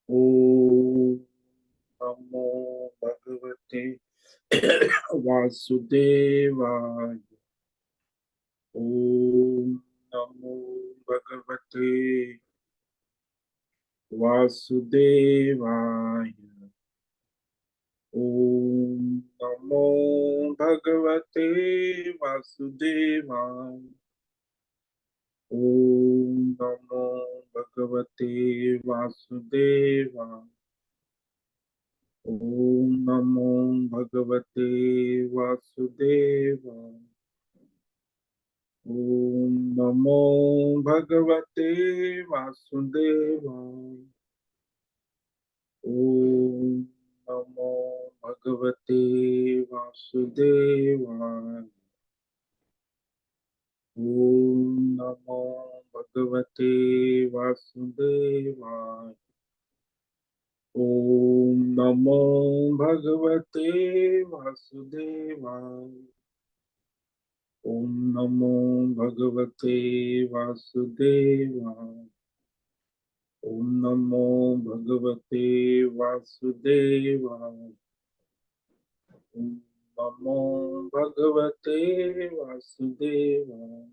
ओम नमो भगवते वासुदेवाय। ओम नमो भगवते वासुदेवाय। ओम नमो भगवते वासुदेवाय। ओम नमो भगवते वासुदेवाय। ओम नमो भगवते वासुदेवाय। ओम नमो भगवते वासुदेवाय। ओम नमो भगवते वासुदेवाय। ओम नमो भगवते वासुदेवाय। ओम नमो भगवते वासुदेवाय। ओम नमो भगवते वासुदेवाय। ओम नमो भगवते वासुदेवाय। ओम नमो भगवते वासुदेवाय।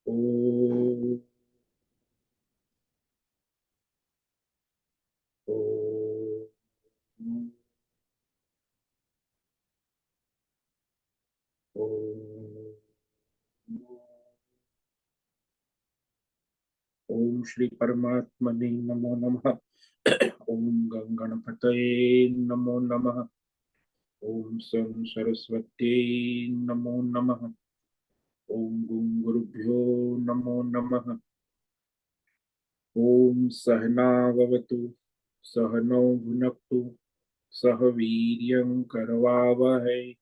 ओम ओम ओम ओम श्री परमात्मने नमो नमः। ओम गणपतये नमो नमः। ओम सं सरस्वत्यै नमो नमः। ओम गुरुभ्यो नमो नमः। ओम सहनाववतु सहनौ भुनक्तु सह वीर्यं करवावहै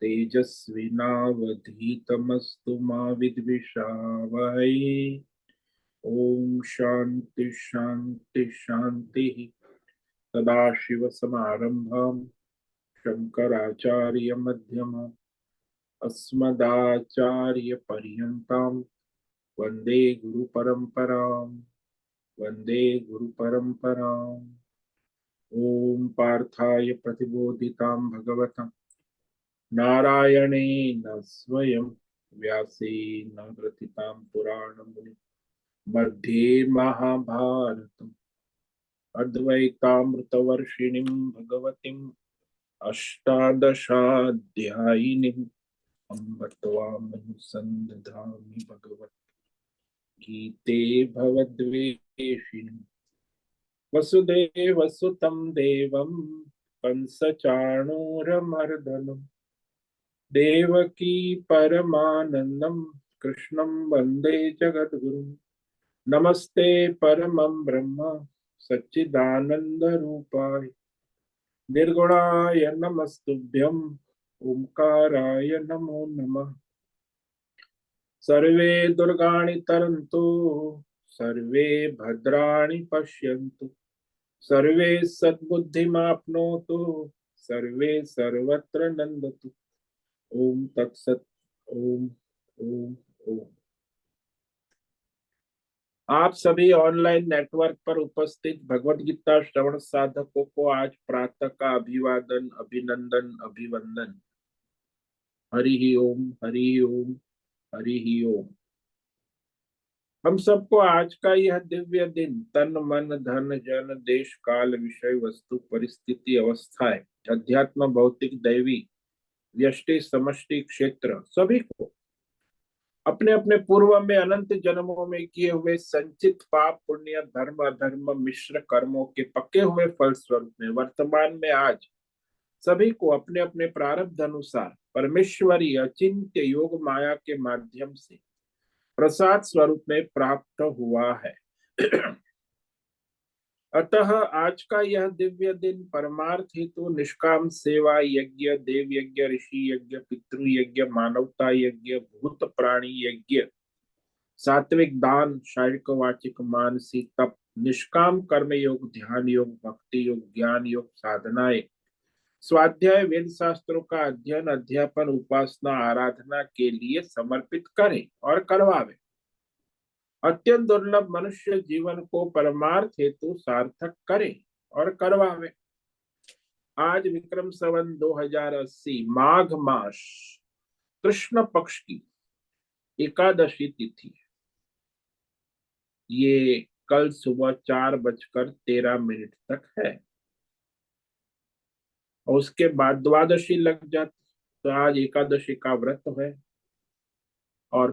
तेजस्विनावधीतमस्तु मा विद्विषावहै। ओम शांति शांति शांति। सदाशिवसमारम्भां शंकराचार्यमध्यमाम् अस्मदाचार्यपर्यन्तां वन्दे गुरुपरम्पराम्। वन्दे गुरुपरम्पराम्। ओम पार्थाय प्रतिबोधितां भगवता नारायणेन स्वयं व्यासेन ग्रथितां पुराणमुनि मध्ये महाभारतम् अद्वैतामृतवर्षिणीं भगवतीम् अष्टादशाध्यायिनीम् अम्ब त्वामहं सन्दधामि भगवद्गीते भवद्वेषिणि। वसुदेवसुतं देवं कंसचाणूरमर्दनम् देवकी परमानन्दं कृष्णं वन्दे जगद्गुरुम्। नमस्ते परमं ब्रह्म सच्चिदानन्दरूपाय निर्गुणाय नमस्तुभ्यम् ओंकाराय नमो नमः। सर्वे दुर्गाणि तरन्तु सर्वे भद्राणि पश्यन्तु सर्वे सद्बुद्धिमाप्नोतु सर्वे सर्वत्र नन्दतु। ओम तत्सत। ओम ओम ओम। आप सभी ऑनलाइन नेटवर्क पर उपस्थित भगवत गीता श्रवण साधकों को आज प्रातः का अभिवादन अभिनंदन अभिवंदन। हरि ही ओम हरि ही ओम हरि ही ओम। हम सबको आज का यह दिव्य दिन तन मन धन जन देश काल विषय वस्तु परिस्थिति अवस्थाएं अध्यात्म भौतिक दैवी व्यष्टि समष्टि क्षेत्र सभी को अपने अपने पूर्व में अनंत जन्मों में किए हुए संचित पाप पुण्य धर्म अधर्म मिश्र कर्मों के पके हुए फल स्वरूप में वर्तमान में आज सभी को अपने अपने प्रारब्ध अनुसार परमेश्वरी अचिंत्य योग माया के माध्यम से प्रसाद स्वरूप में प्राप्त हुआ है। अतः आज का यह दिव्य दिन परमार्थ हेतु निष्काम सेवा यज्ञ देव यज्ञ ऋषि यज्ञ पितृ यज्ञ मानवता यज्ञ भूत प्राणी यज्ञ सात्विक दान शारीरिक वाचिक मानसिक तप निष्काम कर्म योग ध्यान योग भक्ति योग ज्ञान योग साधनाएं स्वाध्याय वेद शास्त्रों का अध्ययन अध्यापन उपासना आराधना के लिए समर्पित करें और करवावे। अत्यंत दुर्लभ मनुष्य जीवन को परमार्थ हेतु सार्थक करे और करवावे। आज विक्रम संवत 2080 माघ मास कृष्ण पक्ष की एकादशी तिथि। ये कल सुबह 4:13 तक है और उसके बाद द्वादशी लग जाती। तो आज एकादशी का व्रत है और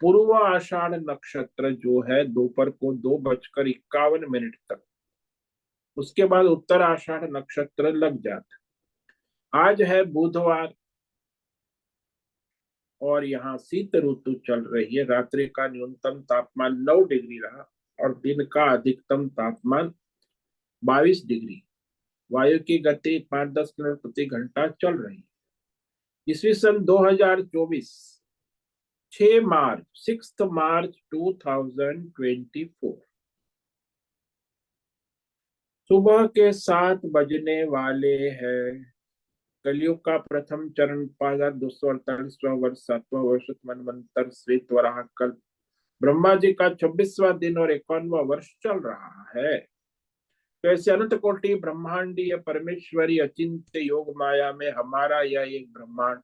पूर्व आषाढ़ नक्षत्र जो है दोपहर को 2:51 तक, उसके बाद उत्तर आषाढ़ नक्षत्र लग जाता। आज है बुधवार और यहाँ शीत ऋतु चल रही है। रात्रि का न्यूनतम तापमान 9 डिग्री रहा और दिन का अधिकतम तापमान 22 डिग्री। वायु की गति 5-10 किलोमीटर प्रति घंटा चल रही है। ईस्वी सन 2024 6 मार्च 2024 सुबह के 7 बजने वाले हैं। कलयुग का प्रथम चरण 5248वां वर्ष 7वां वर्ष मनवंतर श्वेत वराह कल्प ब्रह्मा जी का 26वां दिन और 51वां वर्ष चल रहा है। तो ऐसे अनंत कोटि ब्रह्मांडीय परमेश्वरी अचिंत्य योग माया में हमारा यह एक ब्रह्मांड,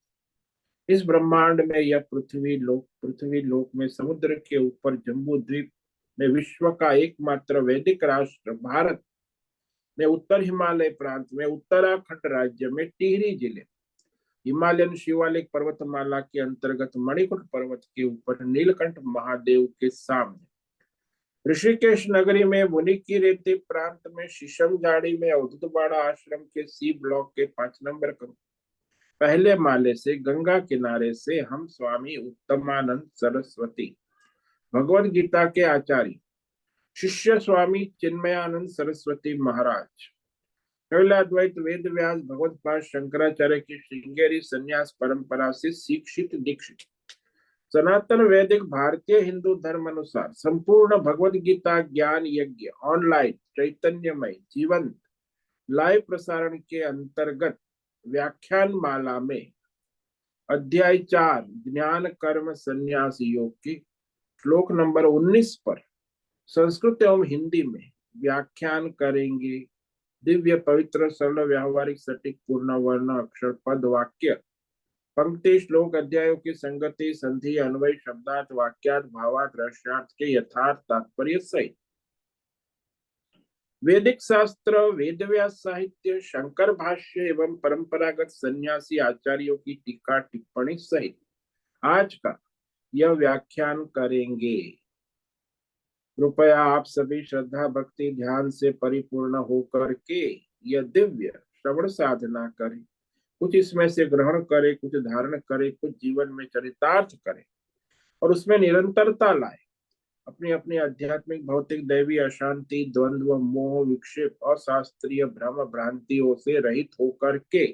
इस ब्रह्मांड में यह पृथ्वी लोक में समुद्र के ऊपर जम्बू द्वीप में विश्व का एकमात्र वैदिक राष्ट्र भारत में उत्तर हिमालय प्रांत में उत्तराखंड राज्य में टिहरी जिले हिमालयन शिवालिक पर्वतमाला के अंतर्गत मणिकूट पर्वत के ऊपर नीलकंठ महादेव के सामने ऋषिकेश नगरी में मुनि की रेती प्रांत में शीशम झाड़ी में अवधूतवाड़ा आश्रम के सी ब्लॉक के 5 नंबर पहले माले से गंगा किनारे से हम स्वामी उत्तमानंद सरस्वती भगवत गीता के आचार्य शिष्य स्वामी चिन्मयानंद सरस्वती महाराज कैलाद्वैत वेद व्यास भगवत पाद शंकराचार्य की श्रृंगेरी संन्यास परंपरा से शिक्षित दीक्षित सनातन वैदिक भारतीय हिंदू धर्म अनुसार संपूर्ण भगवत गीता ज्ञान यज्ञ ऑनलाइन चैतन्यमय जीवंत लाइव प्रसारण के अंतर्गत व्याख्यान माला में अध्याय 4 ज्ञान कर्म संन्यास योग के श्लोक नंबर 19 पर संस्कृत एवं हिंदी में व्याख्यान करेंगे। दिव्य पवित्र सरल व्यावहारिक सटीक पूर्ण वर्ण अक्षर पद वाक्य पंक्ति श्लोक अध्यायों की संगति संधि अन्वय शब्दार्थ वाक्यार्थ भावार्थ रहस्यार्थ के यथार्थ तात्पर्य सहित वैदिक शास्त्र वेदव्यास साहित्य शंकर भाष्य एवं परंपरागत सन्यासी आचार्यों की टीका टिप्पणी सहित आज का यह व्याख्यान करेंगे। कृपया आप सभी श्रद्धा भक्ति ध्यान से परिपूर्ण होकर के यह दिव्य श्रवण साधना करें। कुछ इसमें से ग्रहण करे, कुछ धारण करे, कुछ जीवन में चरितार्थ करे और उसमें निरंतरता लाए। अपनी अपनी आध्यात्मिक भौतिक दैवी अशांति द्वंद्व मोह विक्षेप अशास्त्रीय भ्रम भ्रांतियों से रहित होकर के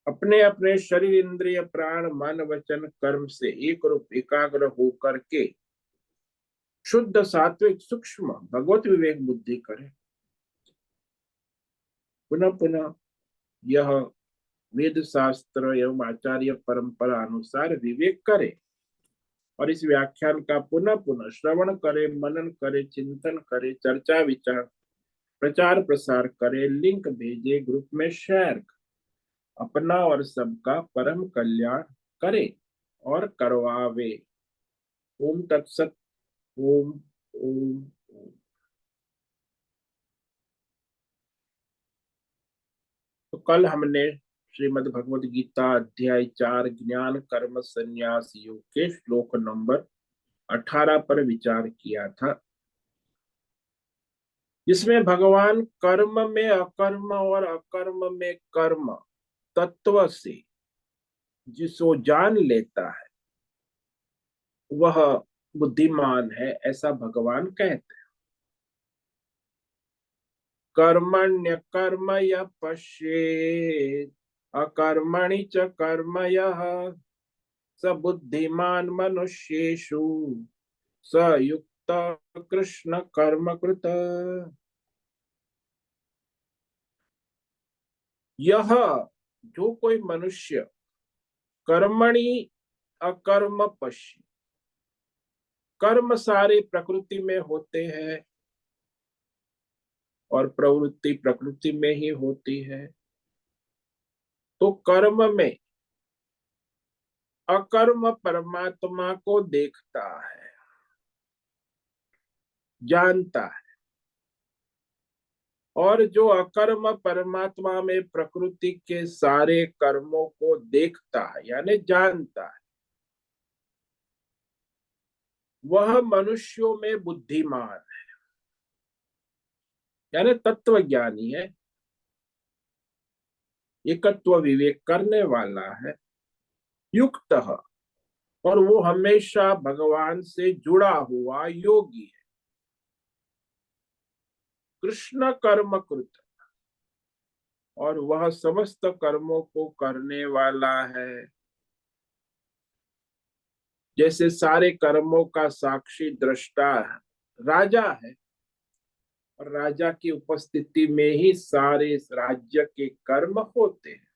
अपने अपने शरीर इंद्रिय प्राण मन वचन कर्म से एक रूप एकाग्र होकर के शुद्ध सात्विक सूक्ष्म भगवत विवेक बुद्धि करे। पुनः पुनः यह वेद शास्त्र एवं आचार्य परंपरा अनुसार विवेक करे और इस व्याख्यान का पुनः पुनः श्रवण करे, मनन करे, चिंतन करे, चर्चा विचार प्रचार प्रसार करे, लिंक भेजे, ग्रुप में शेयर, अपना और सबका परम कल्याण करे और करवावे। ओम तत्सत। ओम ओम ओम। तो कल हमने श्रीमद् भगवद गीता अध्याय 4 ज्ञान कर्म संन्यास योग के श्लोक नंबर 18 पर विचार किया था, जिसमें भगवान कर्म में अकर्म और अकर्म में कर्म तत्व से जिसको जान लेता है वह बुद्धिमान है, ऐसा भगवान कहते हैं। कर्मण्य कर्म य पश्येत् अकर्मणि च कर्म यः स बुद्धिमान मनुष्येषु स युक्त कृष्ण कर्म कृत। यह जो कोई मनुष्य कर्मणि अकर्म पश्य कर्म सारे प्रकृति में होते हैं और प्रवृत्ति प्रकृति में ही होती है। तो कर्म में अकर्म परमात्मा को देखता है, जानता है, और जो अकर्म परमात्मा में प्रकृति के सारे कर्मों को देखता है यानी जानता है, वह मनुष्यों में बुद्धिमान है यानी तत्वज्ञानी है, एकत्व विवेक करने वाला है, युक्त है, और वो हमेशा भगवान से जुड़ा हुआ योगी है। कृष्ण कर्म कृत, और वह समस्त कर्मों को करने वाला है। जैसे सारे कर्मों का साक्षी दृष्टा है, राजा है, और राजा की उपस्थिति में ही सारे राज्य के कर्म होते हैं,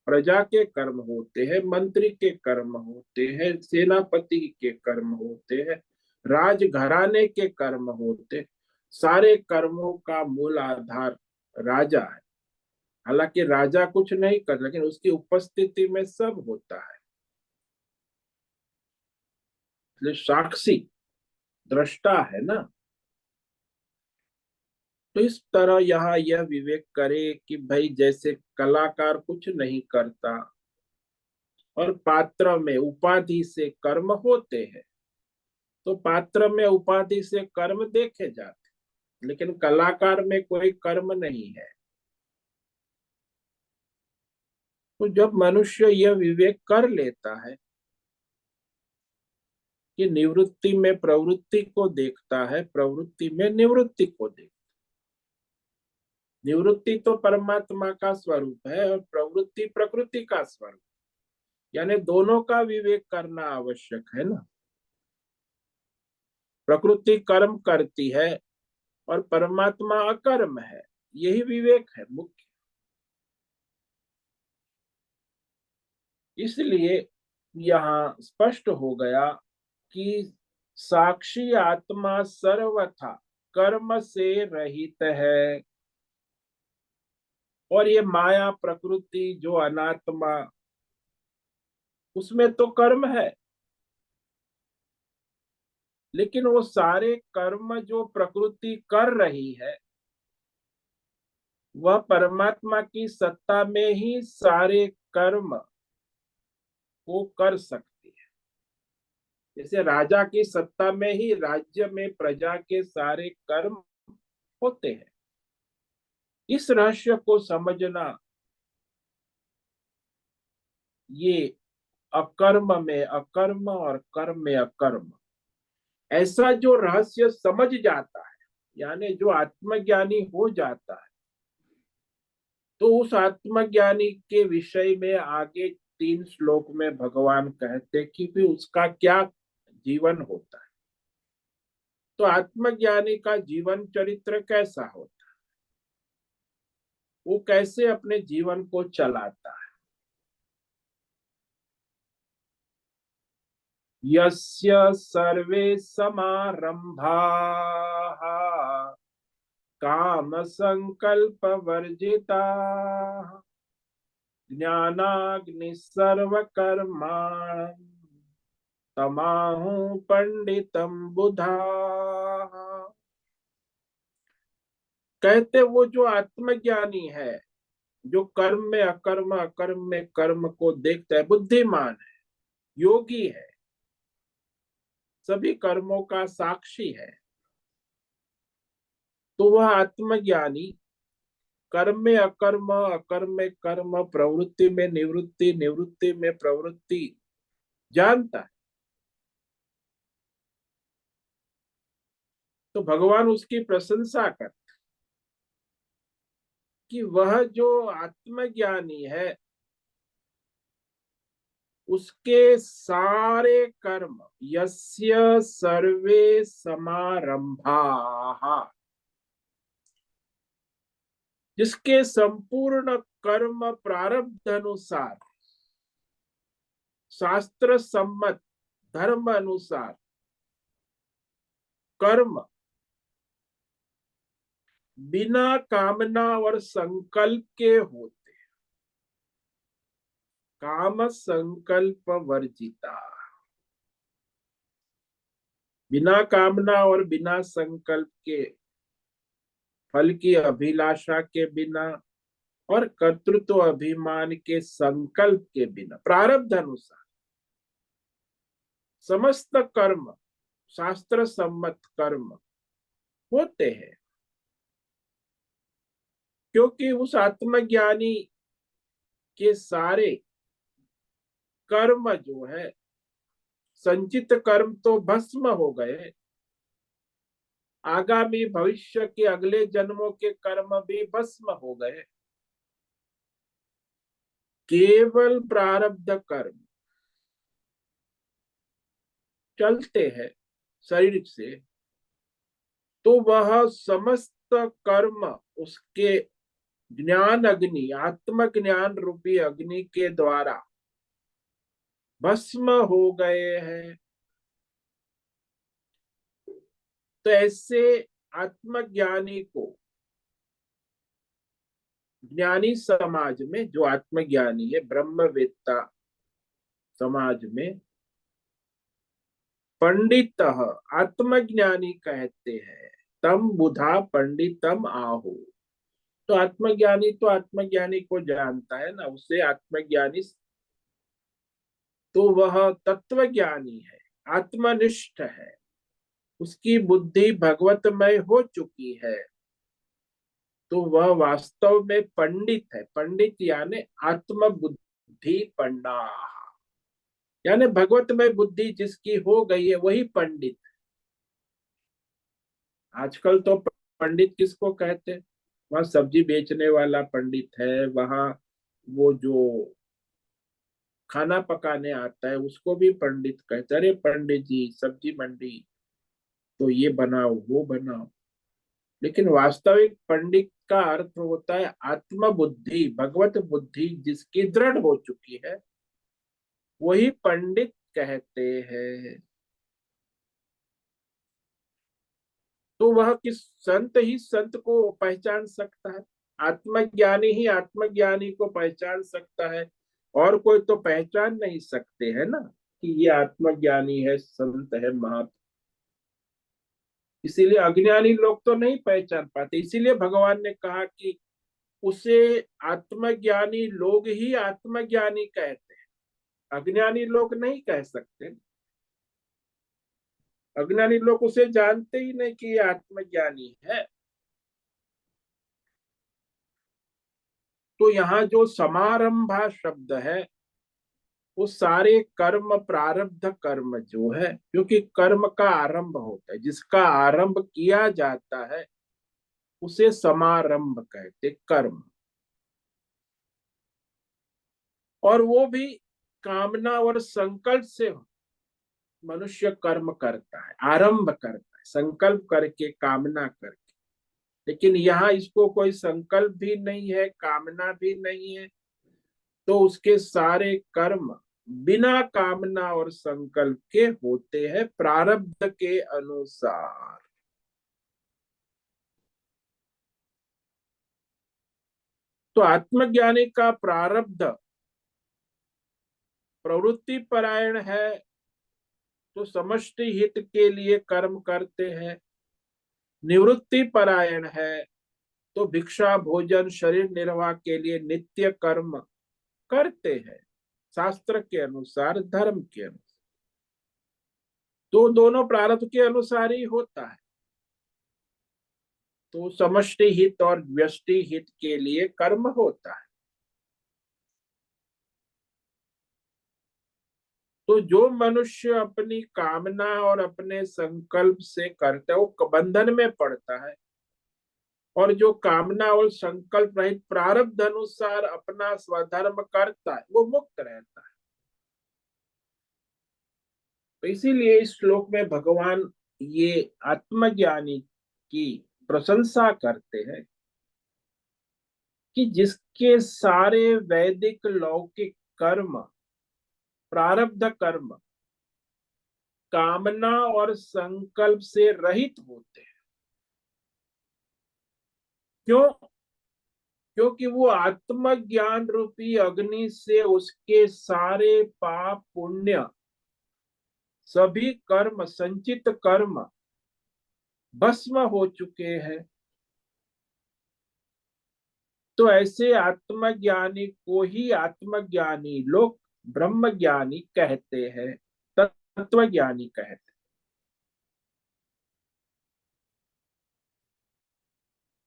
प्रजा के कर्म होते हैं, मंत्री के कर्म होते हैं, सेनापति के कर्म होते हैं, राजघराने के कर्म होते। सारे कर्मों का मूल आधार राजा है। हालांकि राजा कुछ नहीं कर, लेकिन उसकी उपस्थिति में सब होता है, इसलिए साक्षी दृष्टा है ना। तो इस तरह यहाँ यह विवेक करे कि भाई जैसे कलाकार कुछ नहीं करता और पात्र में उपाधि से कर्म होते हैं, तो पात्र में उपाधि से कर्म देखे जाते, लेकिन कलाकार में कोई कर्म नहीं है। तो जब मनुष्य यह विवेक कर लेता है कि निवृत्ति में प्रवृत्ति को देखता है, प्रवृत्ति में निवृत्ति को देखता, निवृत्ति तो परमात्मा का स्वरूप है और प्रवृत्ति प्रकृति का स्वरूप, यानी दोनों का विवेक करना आवश्यक है ना। प्रकृति कर्म करती है और परमात्मा अकर्म है, यही विवेक है मुख्य। इसलिए यहाँ स्पष्ट हो गया कि साक्षी आत्मा सर्वथा कर्म से रहित है, और ये माया प्रकृति जो अनात्मा, उसमें तो कर्म है, लेकिन वो सारे कर्म जो प्रकृति कर रही है, वह परमात्मा की सत्ता में ही सारे कर्म को कर सकती है। जैसे राजा की सत्ता में ही राज्य में प्रजा के सारे कर्म होते हैं। इस रहस्य को समझना, ये अकर्म में अकर्म और कर्म में अकर्म, ऐसा जो रहस्य समझ जाता है, यानी जो आत्मज्ञानी हो जाता है, तो उस आत्मज्ञानी के विषय में आगे 3 श्लोक में भगवान कहते कि भी उसका क्या जीवन होता है। तो आत्मज्ञानी का जीवन चरित्र कैसा होता है, वो कैसे अपने जीवन को चलाता है। यस्य सर्वे समारंभाः काम संकल्प वर्जिता ज्ञानाग्नि सर्वकर्माण तमाहु पंडितम बुधा। कहते वो जो आत्मज्ञानी है, जो कर्म में अकर्म अकर्म में कर्म को देखता है, बुद्धिमान है, योगी है, सभी कर्मों का साक्षी है, तो वह आत्मज्ञानी कर्म में अकर्म अकर्म में कर्म, प्रवृत्ति में निवृत्ति निवृत्ति में प्रवृत्ति जानता है। तो भगवान उसकी प्रशंसा करते कि वह जो आत्मज्ञानी है, उसके सारे कर्म, यस्य सर्वे समारंभाः, जिसके संपूर्ण कर्म प्रारब्ध अनुसार, शास्त्र सम्मत धर्म अनुसार कर्म बिना कामना और संकल्प के होते, काम संकल्प वर्जिता। बिना कामना और बिना संकल्प के, फल की अभिलाषा के बिना और कर्तृत्व अभिमान के संकल्प के बिना, प्रारब्ध अनुसार समस्त कर्म, शास्त्र सम्मत कर्म होते हैं। क्योंकि उस आत्मज्ञानी के सारे कर्म जो है, संचित कर्म तो भस्म हो गए, आगामी भविष्य के अगले जन्मों के कर्म भी भस्म हो गए। केवल प्रारब्ध कर्म चलते हैं शरीर से, तो वह समस्त कर्म उसके ज्ञान अग्नि, आत्म ज्ञान रूपी अग्नि के द्वारा भस्म हो गए हैं। तो ऐसे आत्मज्ञानी को ज्ञानी समाज में, जो आत्मज्ञानी है ब्रह्मवेत्ता समाज में, पंडित आत्मज्ञानी कहते हैं। तम बुधा पंडितम आहो। तो आत्मज्ञानी तो आत्मज्ञानी को जानता है ना, उसे आत्मज्ञानी, तो वह तत्वज्ञानी है, आत्मनिष्ठ है, उसकी बुद्धि भगवतमय हो चुकी है। तो वह वास्तव में पंडित है। पंडित यानी आत्म बुद्धि पंडा, यानी भगवतमय बुद्धि जिसकी हो गई है वही पंडित। आजकल तो पंडित किसको कहते हैं? वहाँ सब्जी बेचने वाला पंडित है, वहाँ वो जो खाना पकाने आता है उसको भी पंडित कहते हैं। अरे पंडित जी सब्जी मंडी, तो ये बनाओ वो बनाओ। लेकिन वास्तविक पंडित का अर्थ होता है आत्म बुद्धि, भगवत बुद्धि जिसकी दृढ़ हो चुकी है, वही पंडित कहते हैं। तो वह किस संत ही संत को पहचान सकता है, आत्मज्ञानी ही आत्मज्ञानी को पहचान सकता है, और कोई तो पहचान नहीं सकते है ना कि ये आत्मज्ञानी है, संत है, महात्मा। इसीलिए अज्ञानी लोग तो नहीं पहचान पाते। इसीलिए भगवान ने कहा कि उसे आत्मज्ञानी लोग ही आत्मज्ञानी कहते हैं, अज्ञानी लोग नहीं कह सकते। अज्ञानी लोग उसे जानते ही नहीं कि ये आत्मज्ञानी है। तो यहाँ जो समारंभा शब्द है, वो सारे कर्म, प्रारब्ध कर्म जो है, क्योंकि कर्म का आरंभ होता है, जिसका आरंभ किया जाता है उसे समारंभ कहते, कर्म। और वो भी कामना और संकल्प से मनुष्य कर्म करता है, आरंभ करता है, संकल्प करके, कामना करके। लेकिन यहाँ इसको कोई संकल्प भी नहीं है, कामना भी नहीं है, तो उसके सारे कर्म बिना कामना और संकल्प के होते हैं, प्रारब्ध के अनुसार। तो आत्मज्ञानी का प्रारब्ध प्रवृत्ति परायण है, तो समष्टि हित के लिए कर्म करते हैं। निवृत्ति परायण है, तो भिक्षा भोजन शरीर निर्वाह के लिए नित्य कर्म करते हैं, शास्त्र के अनुसार, धर्म के अनुसार। तो दोनों प्रारब्ध के अनुसार ही होता है। तो समष्टि हित और व्यष्टि हित के लिए कर्म होता है। तो जो मनुष्य अपनी कामना और अपने संकल्प से करता है वो बंधन में पड़ता है, और जो कामना और संकल्प रहित प्रारब्ध अनुसार अपना स्वधर्म करता है वो मुक्त रहता है। तो इसीलिए इस श्लोक में भगवान ये आत्मज्ञानी की प्रशंसा करते हैं कि जिसके सारे वैदिक लौकिक कर्म, प्रारब्ध कर्म कामना और संकल्प से रहित होते हैं। क्यों? क्योंकि वो आत्मज्ञान रूपी अग्नि से उसके सारे पाप पुण्य, सभी कर्म, संचित कर्म भस्म हो चुके हैं। तो ऐसे आत्मज्ञानी को ही आत्मज्ञानी लोग ब्रह्मज्ञानी कहते हैं, तत्वज्ञानी कहते हैं।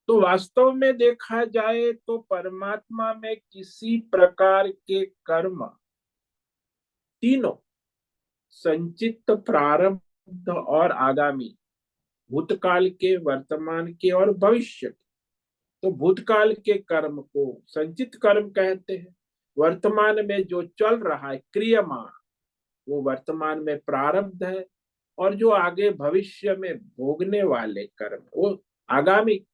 तो वास्तव में देखा जाए तो परमात्मा में किसी प्रकार के कर्म, तीनों, संचित, प्रारब्ध और आगामी, भूतकाल के, वर्तमान के और भविष्य के। तो भूतकाल के कर्म को संचित कर्म कहते हैं। वर्तमान में जो चल रहा है क्रियमान, वो वर्तमान में प्रारब्ध है। और जो आगे भविष्य में भोगने वाले कर्म, वो आगामी,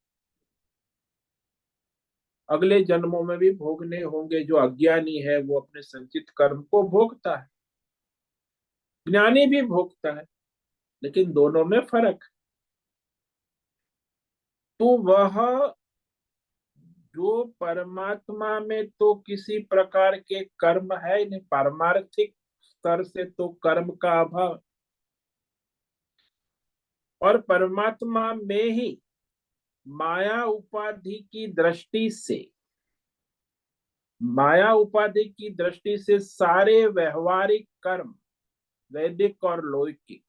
अगले जन्मों में भी भोगने होंगे। जो अज्ञानी है वो अपने संचित कर्म को भोगता है, ज्ञानी भी भोगता है, लेकिन दोनों में फर्क। तो वह जो परमात्मा में तो किसी प्रकार के कर्म है नहीं, पारमार्थिक स्तर से तो कर्म का अभाव। और परमात्मा में ही माया उपाधि की दृष्टि से, माया उपाधि की दृष्टि से सारे व्यवहारिक कर्म, वैदिक और लौकिक,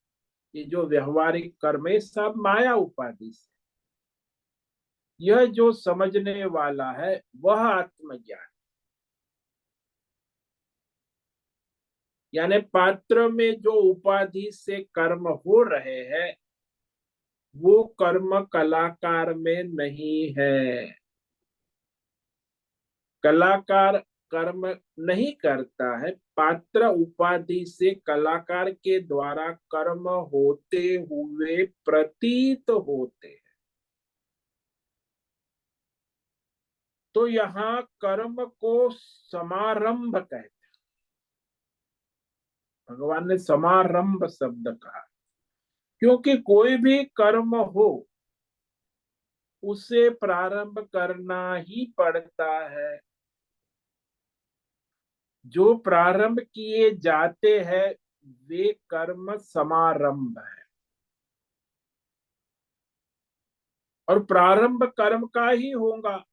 ये जो व्यवहारिक कर्म है सब माया उपाधि से। यह जो समझने वाला है वह आत्मज्ञान, यानी पात्र में जो उपाधि से कर्म हो रहे हैं वो कर्म कलाकार में नहीं है। कलाकार कर्म नहीं करता है, पात्र उपाधि से कलाकार के द्वारा कर्म होते हुए प्रतीत होते हैं। तो यहाँ कर्म को समारंभ कहते हैं। भगवान ने समारंभ शब्द कहा, क्योंकि कोई भी कर्म हो उसे प्रारंभ करना ही पड़ता है। जो प्रारंभ किए जाते हैं वे कर्म समारंभ है। और प्रारंभ कर्म का ही होगा,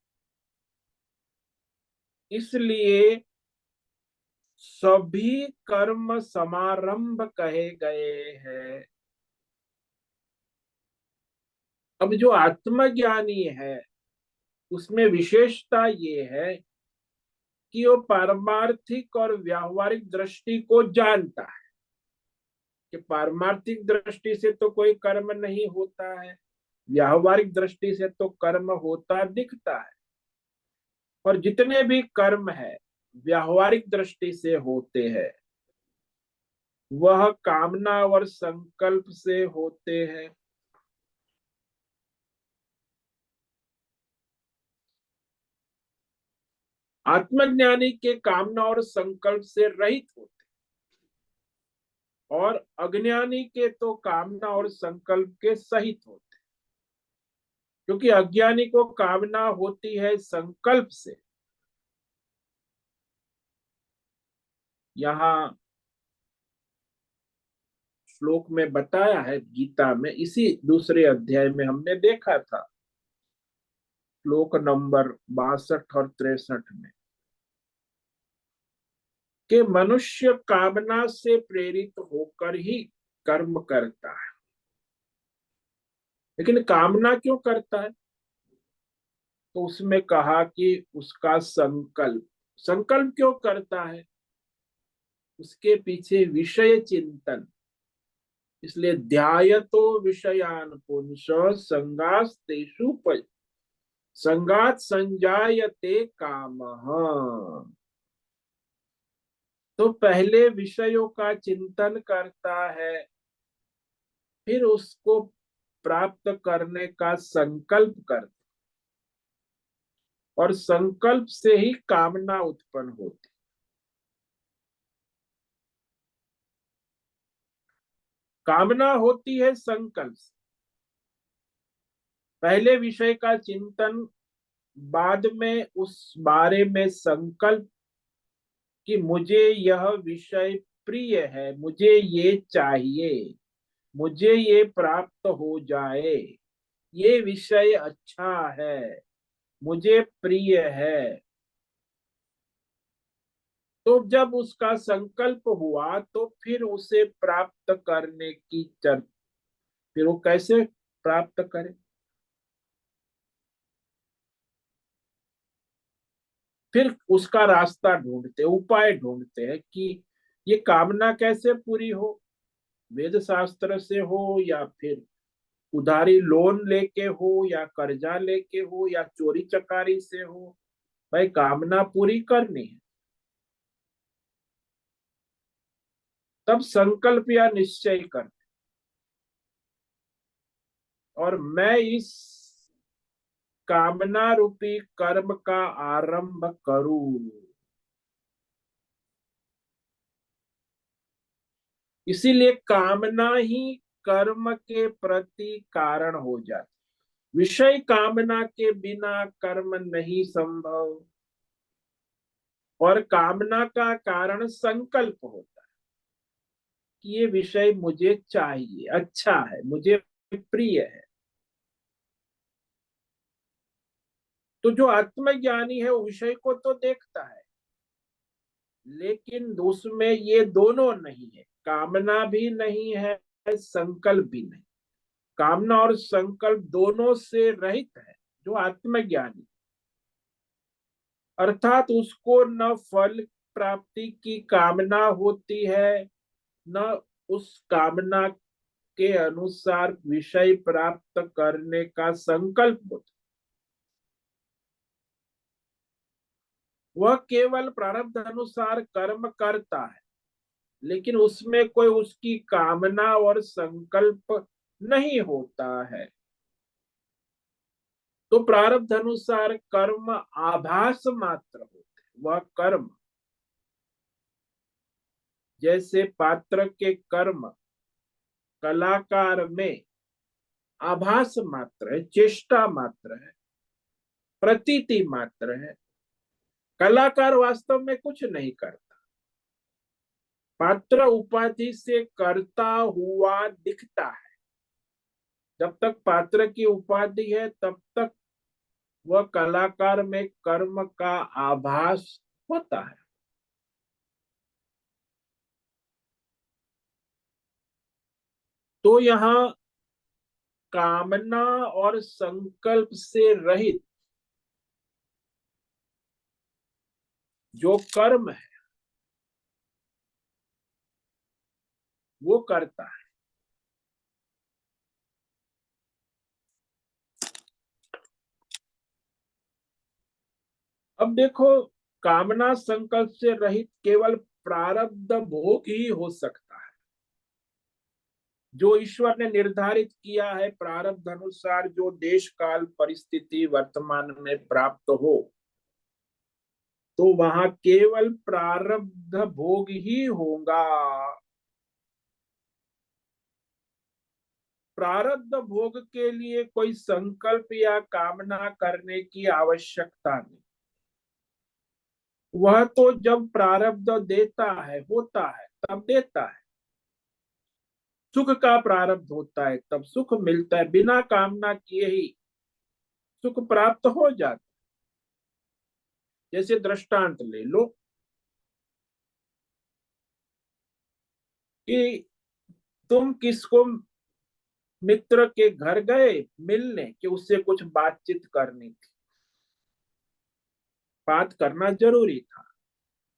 इसलिए सभी कर्म समारंभ कहे गए हैं। अब जो आत्मज्ञानी है उसमें विशेषता ये है कि वो पारमार्थिक और व्यावहारिक दृष्टि को जानता है कि पारमार्थिक दृष्टि से तो कोई कर्म नहीं होता है, व्यावहारिक दृष्टि से तो कर्म होता दिखता है। और जितने भी कर्म है व्यावहारिक दृष्टि से होते हैं वह कामना और संकल्प से होते हैं। आत्मज्ञानी के कामना और संकल्प से रहित होते, और अज्ञानी के तो कामना और संकल्प के सहित होते। क्योंकि अज्ञानी को कामना होती है संकल्प से। यहाँ श्लोक में बताया है, गीता में इसी दूसरे अध्याय में हमने देखा था, श्लोक नंबर 62 और 63 में, कि मनुष्य कामना से प्रेरित होकर ही कर्म करता है। लेकिन कामना क्यों करता है? तो उसमें कहा कि उसका संकल्प, संकल्प क्यों करता है? उसके पीछे विषय चिंतन। इसलिए ध्यायतो विषयान पुंस संगास्तेषु संगात संजायते काम। तो पहले विषयों का चिंतन करता है, फिर उसको प्राप्त करने का संकल्प करता, और संकल्प से ही कामना उत्पन्न होती। कामना होती है संकल्प से। पहले विषय का चिंतन, बाद में उस बारे में संकल्प कि मुझे यह विषय प्रिय है, मुझे ये चाहिए, मुझे ये प्राप्त हो जाए, ये विषय अच्छा है, मुझे प्रिय है। तो जब उसका संकल्प हुआ तो फिर उसे प्राप्त करने की फिर वो कैसे प्राप्त करे? फिर उसका रास्ता ढूंढते, उपाय ढूंढते हैं कि ये कामना कैसे पूरी हो। वेद शास्त्र से हो, या फिर उधारी लोन लेके हो, या कर्जा लेके हो, या चोरी चकारी से हो, भाई कामना पूरी करनी है। तब संकल्प या निश्चय कर, और मैं इस कामना रूपी कर्म का आरंभ करूं। इसीलिए कामना ही कर्म के प्रति कारण हो जाती। विषय कामना के बिना कर्म नहीं संभव, और कामना का कारण संकल्प होता है कि ये विषय मुझे चाहिए, अच्छा है, मुझे प्रिय है। तो जो आत्मज्ञानी है वो विषय को तो देखता है, लेकिन उसमें ये दोनों नहीं है, कामना भी नहीं है, संकल्प भी नहीं। कामना और संकल्प दोनों से रहित है जो आत्मज्ञानी, अर्थात उसको न फल प्राप्ति की कामना होती है, न उस कामना के अनुसार विषय प्राप्त करने का संकल्प होता। वह केवल प्रारब्ध अनुसार कर्म करता है, लेकिन उसमें कोई उसकी कामना और संकल्प नहीं होता है। तो प्रारब्ध अनुसार कर्म आभास मात्र होते हैं। वह कर्म, जैसे पात्र के कर्म कलाकार में आभास मात्र है, चेष्टा मात्र है, प्रतीति मात्र है। कलाकार वास्तव में कुछ नहीं करता, पात्र उपाधि से करता हुआ दिखता है। जब तक पात्र की उपाधि है तब तक वह कलाकार में कर्म का आभास होता है। तो यहाँ कामना और संकल्प से रहित जो कर्म है वो करता है। अब देखो, कामना संकल्प से रहित केवल प्रारब्ध भोग ही हो सकता है। जो ईश्वर ने निर्धारित किया है प्रारब्ध अनुसार, जो देश काल परिस्थिति वर्तमान में प्राप्त हो, तो वहां केवल प्रारब्ध भोग ही होगा। प्रारब्ध भोग के लिए कोई संकल्प या कामना करने की आवश्यकता नहीं। वह तो जब प्रारब्ध देता है, होता है, तब देता है। सुख का प्रारब्ध होता है तब सुख मिलता है, बिना कामना किए ही सुख प्राप्त हो जाता। जैसे दृष्टांत ले लो कि तुम किसको मित्र के घर गए मिलने, कि उससे कुछ बातचीत करनी थी, बात करना जरूरी था,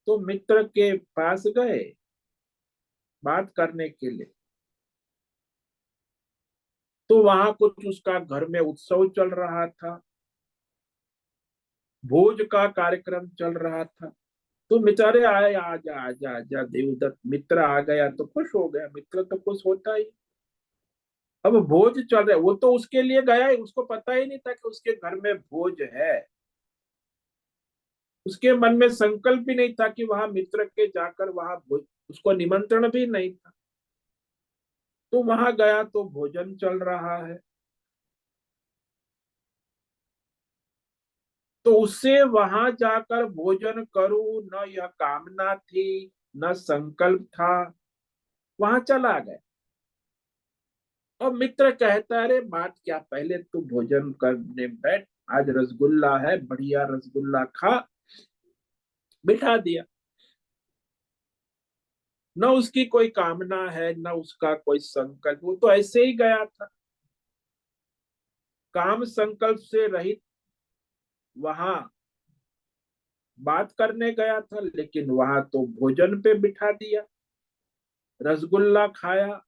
तो मित्र के पास गए बात करने के लिए। तो वहां कुछ उसका घर में उत्सव चल रहा था, भोज का कार्यक्रम चल रहा था। तो मित्र आए, आजा आजा आजा देवदत्त, मित्र आ गया तो खुश हो गया, मित्र तो खुश होता ही। अब भोज चल रहा है, वो तो उसके लिए गया ही, उसको पता ही नहीं था कि उसके घर में भोज है। उसके मन में संकल्प भी नहीं था कि वहां मित्र के जाकर वहां भोज, उसको निमंत्रण भी नहीं था। तो वहां गया तो भोजन चल रहा है, तो उससे वहां जाकर भोजन करूं न यह कामना थी, न संकल्प था, वहां चला गया। और मित्र कहता है, अरे बात क्या, पहले तू भोजन करने बैठ, आज रसगुल्ला है, बढ़िया रसगुल्ला खा। बिठा दिया। न उसकी कोई कामना है, न उसका कोई संकल्प, वो तो ऐसे ही गया था, काम संकल्प से रहित वहां बात करने गया था, लेकिन वहां तो भोजन पे बिठा दिया, रसगुल्ला खाया।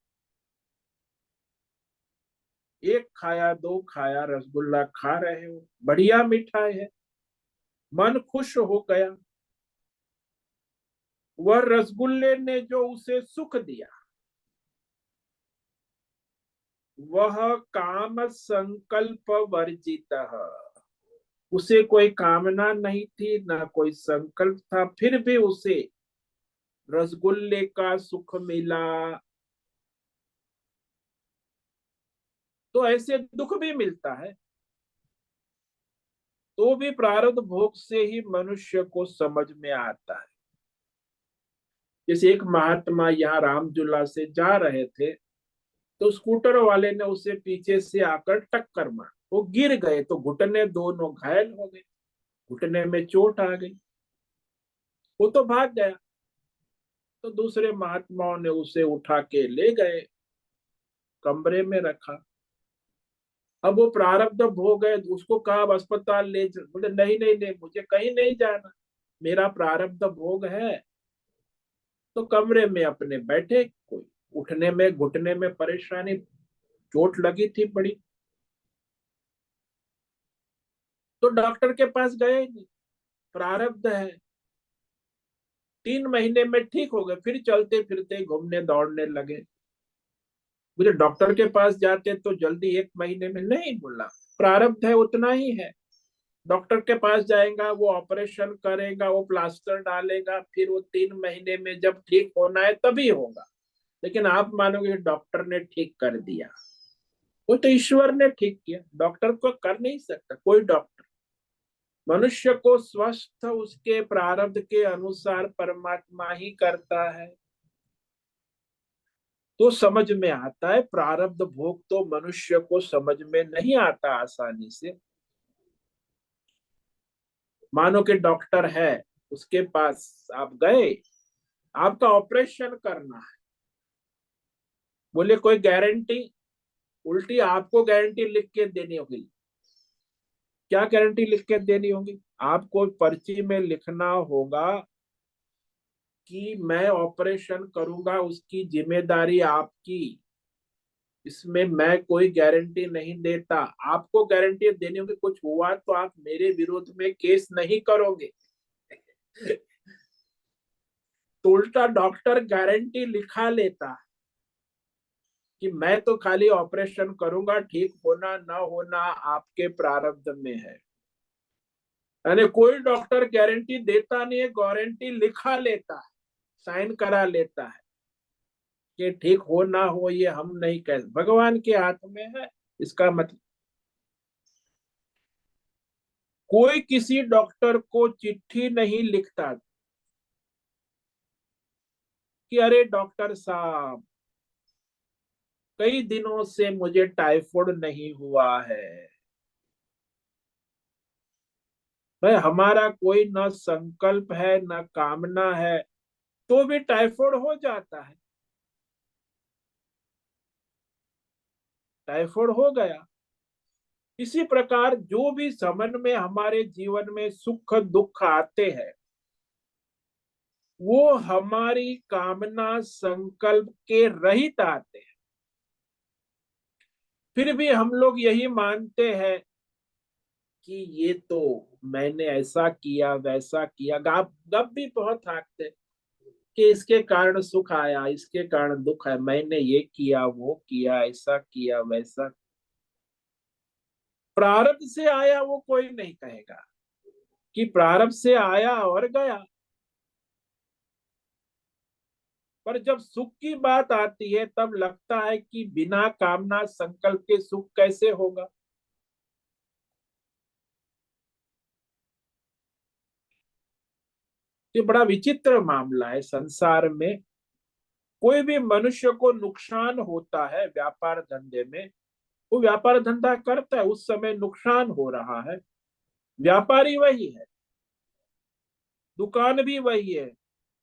एक खाया, दो खाया, रसगुल्ला खा रहे हो, बढ़िया मिठाई है, मन खुश हो गया। वह रसगुल्ले ने जो उसे सुख दिया, वह काम संकल्प वर्जित है। उसे कोई कामना नहीं थी, ना कोई संकल्प था, फिर भी उसे रसगुल्ले का सुख मिला। तो ऐसे दुख भी मिलता है, तो भी प्रारब्ध भोग से ही मनुष्य को समझ में आता है। जैसे एक महात्मा यहाँ रामझूला से जा रहे थे, तो स्कूटर वाले ने उसे पीछे से आकर टक्कर मार, वो गिर गए, तो घुटने दोनों घायल हो गए, घुटने में चोट आ गई, वो तो भाग गया। तो दूसरे महात्माओं ने उसे उठा के ले गए, कमरे में रखा। अब वो प्रारब्ध भोग है, उसको कहा अब अस्पताल ले चल, बोले नहीं नहीं नहीं, मुझे कहीं नहीं जाना, मेरा प्रारब्ध भोग है। तो कमरे में अपने बैठे, कोई उठने में घुटने में परेशानी, चोट लगी थी बड़ी, तो डॉक्टर के पास गए ही नहीं, प्रारब्ध है। 3 महीने में ठीक हो गए, फिर चलते फिरते घूमने दौड़ने लगे। मुझे डॉक्टर के पास जाते तो जल्दी 1 महीने में नहीं, बोला प्रारब्ध है उतना ही है। डॉक्टर के पास जाएगा, वो ऑपरेशन करेगा, वो प्लास्टर डालेगा, फिर वो 3 महीने में जब ठीक होना है तभी होगा। लेकिन आप मानोगे डॉक्टर ने ठीक कर दिया, वो तो ईश्वर ने ठीक किया, डॉक्टर को कर नहीं सकता कोई डॉक्टर। मनुष्य को स्वस्थ उसके प्रारब्ध के अनुसार परमात्मा ही करता है। तो समझ में आता है, प्रारब्ध भोग तो मनुष्य को समझ में नहीं आता आसानी से। मानो कि डॉक्टर है, उसके पास आप गए, आपका ऑपरेशन करना है, बोले कोई गारंटी, उल्टी आपको गारंटी लिख के देनी होगी। क्या गारंटी लिख के देनी होगी? आपको पर्ची में लिखना होगा कि मैं ऑपरेशन करूंगा, उसकी जिम्मेदारी आपकी, इसमें मैं कोई गारंटी नहीं देता। आपको गारंटी देनी होगी, कुछ हुआ तो आप मेरे विरोध में केस नहीं करोगे। तो उल्टा डॉक्टर गारंटी लिखा लेता कि मैं तो खाली ऑपरेशन करूंगा, ठीक होना ना होना आपके प्रारब्ध में है। यानी कोई डॉक्टर गारंटी देता नहीं है, गारंटी लिखा लेता है, साइन करा लेता है कि ठीक हो ना हो ये हम नहीं कह, भगवान के हाथ में है। इसका मतलब कोई किसी डॉक्टर को चिट्ठी नहीं लिखता कि अरे डॉक्टर साहब कई दिनों से मुझे टाइफाइड नहीं हुआ है। भाई हमारा कोई न संकल्प है न कामना है, तो भी टाइफाइड हो जाता है, टाइफाइड हो गया। इसी प्रकार जो भी समन में हमारे जीवन में सुख दुख आते हैं, वो हमारी कामना संकल्प के रहित आते हैं। फिर भी हम लोग यही मानते हैं कि ये तो मैंने ऐसा किया वैसा किया, गप गप भी बहुत हाँकते हैं कि इसके कारण सुख आया, इसके कारण दुख है, मैंने ये किया वो किया, ऐसा किया वैसा। प्रारब्ध से आया वो कोई नहीं कहेगा कि प्रारब्ध से आया और गया, पर जब सुख की बात आती है तब लगता है कि बिना कामना संकल्प के सुख कैसे होगा। ये बड़ा विचित्र मामला है संसार में। कोई भी मनुष्य को नुकसान होता है व्यापार धंधे में, वो व्यापार धंधा करता है, उस समय नुकसान हो रहा है। व्यापारी वही है, दुकान भी वही है,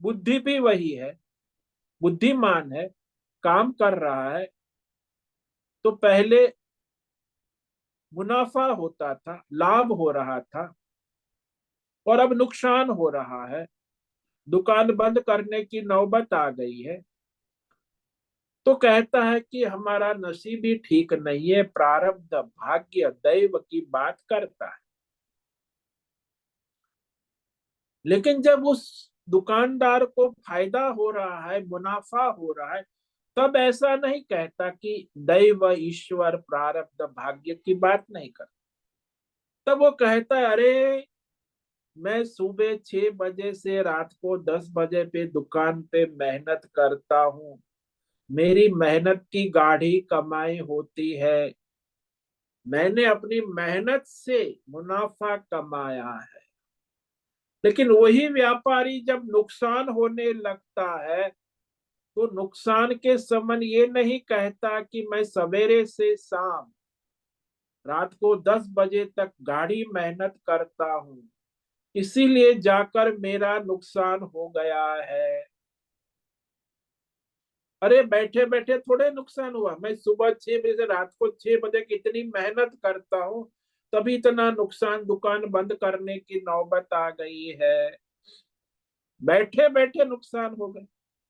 बुद्धि भी वही है, बुद्धिमान है, काम कर रहा है। तो पहले मुनाफा होता था, लाभ हो रहा था, और अब नुकसान हो रहा है। दुकान बंद करने की नौबत आ गई है। तो कहता है कि हमारा नसीब ही ठीक नहीं है, प्रारब्ध भाग्य दैव की बात करता है। लेकिन जब उस दुकानदार को फायदा हो रहा है, मुनाफा हो रहा है, तब ऐसा नहीं कहता कि दैव ईश्वर प्रारब्ध भाग्य की बात नहीं करता। तब वो कहता है, अरे मैं सुबह 6 बजे से रात को 10 बजे पे दुकान पे मेहनत करता हूँ, मेरी मेहनत की गाढ़ी कमाई होती है, मैंने अपनी मेहनत से मुनाफा कमाया है। लेकिन वही व्यापारी जब नुकसान होने लगता है तो नुकसान के समय ये नहीं कहता कि मैं सवेरे से शाम रात को 10 बजे तक गाढ़ी मेहनत करता हूँ, इसीलिए जाकर मेरा नुकसान हो गया है। अरे बैठे बैठे थोड़े नुकसान हुआ, मैं सुबह 6 बजे से रात को 6 बजे की इतनी मेहनत करता हूँ, तभी इतना नुकसान, दुकान बंद करने की नौबत आ गई है। बैठे बैठे नुकसान हो गए,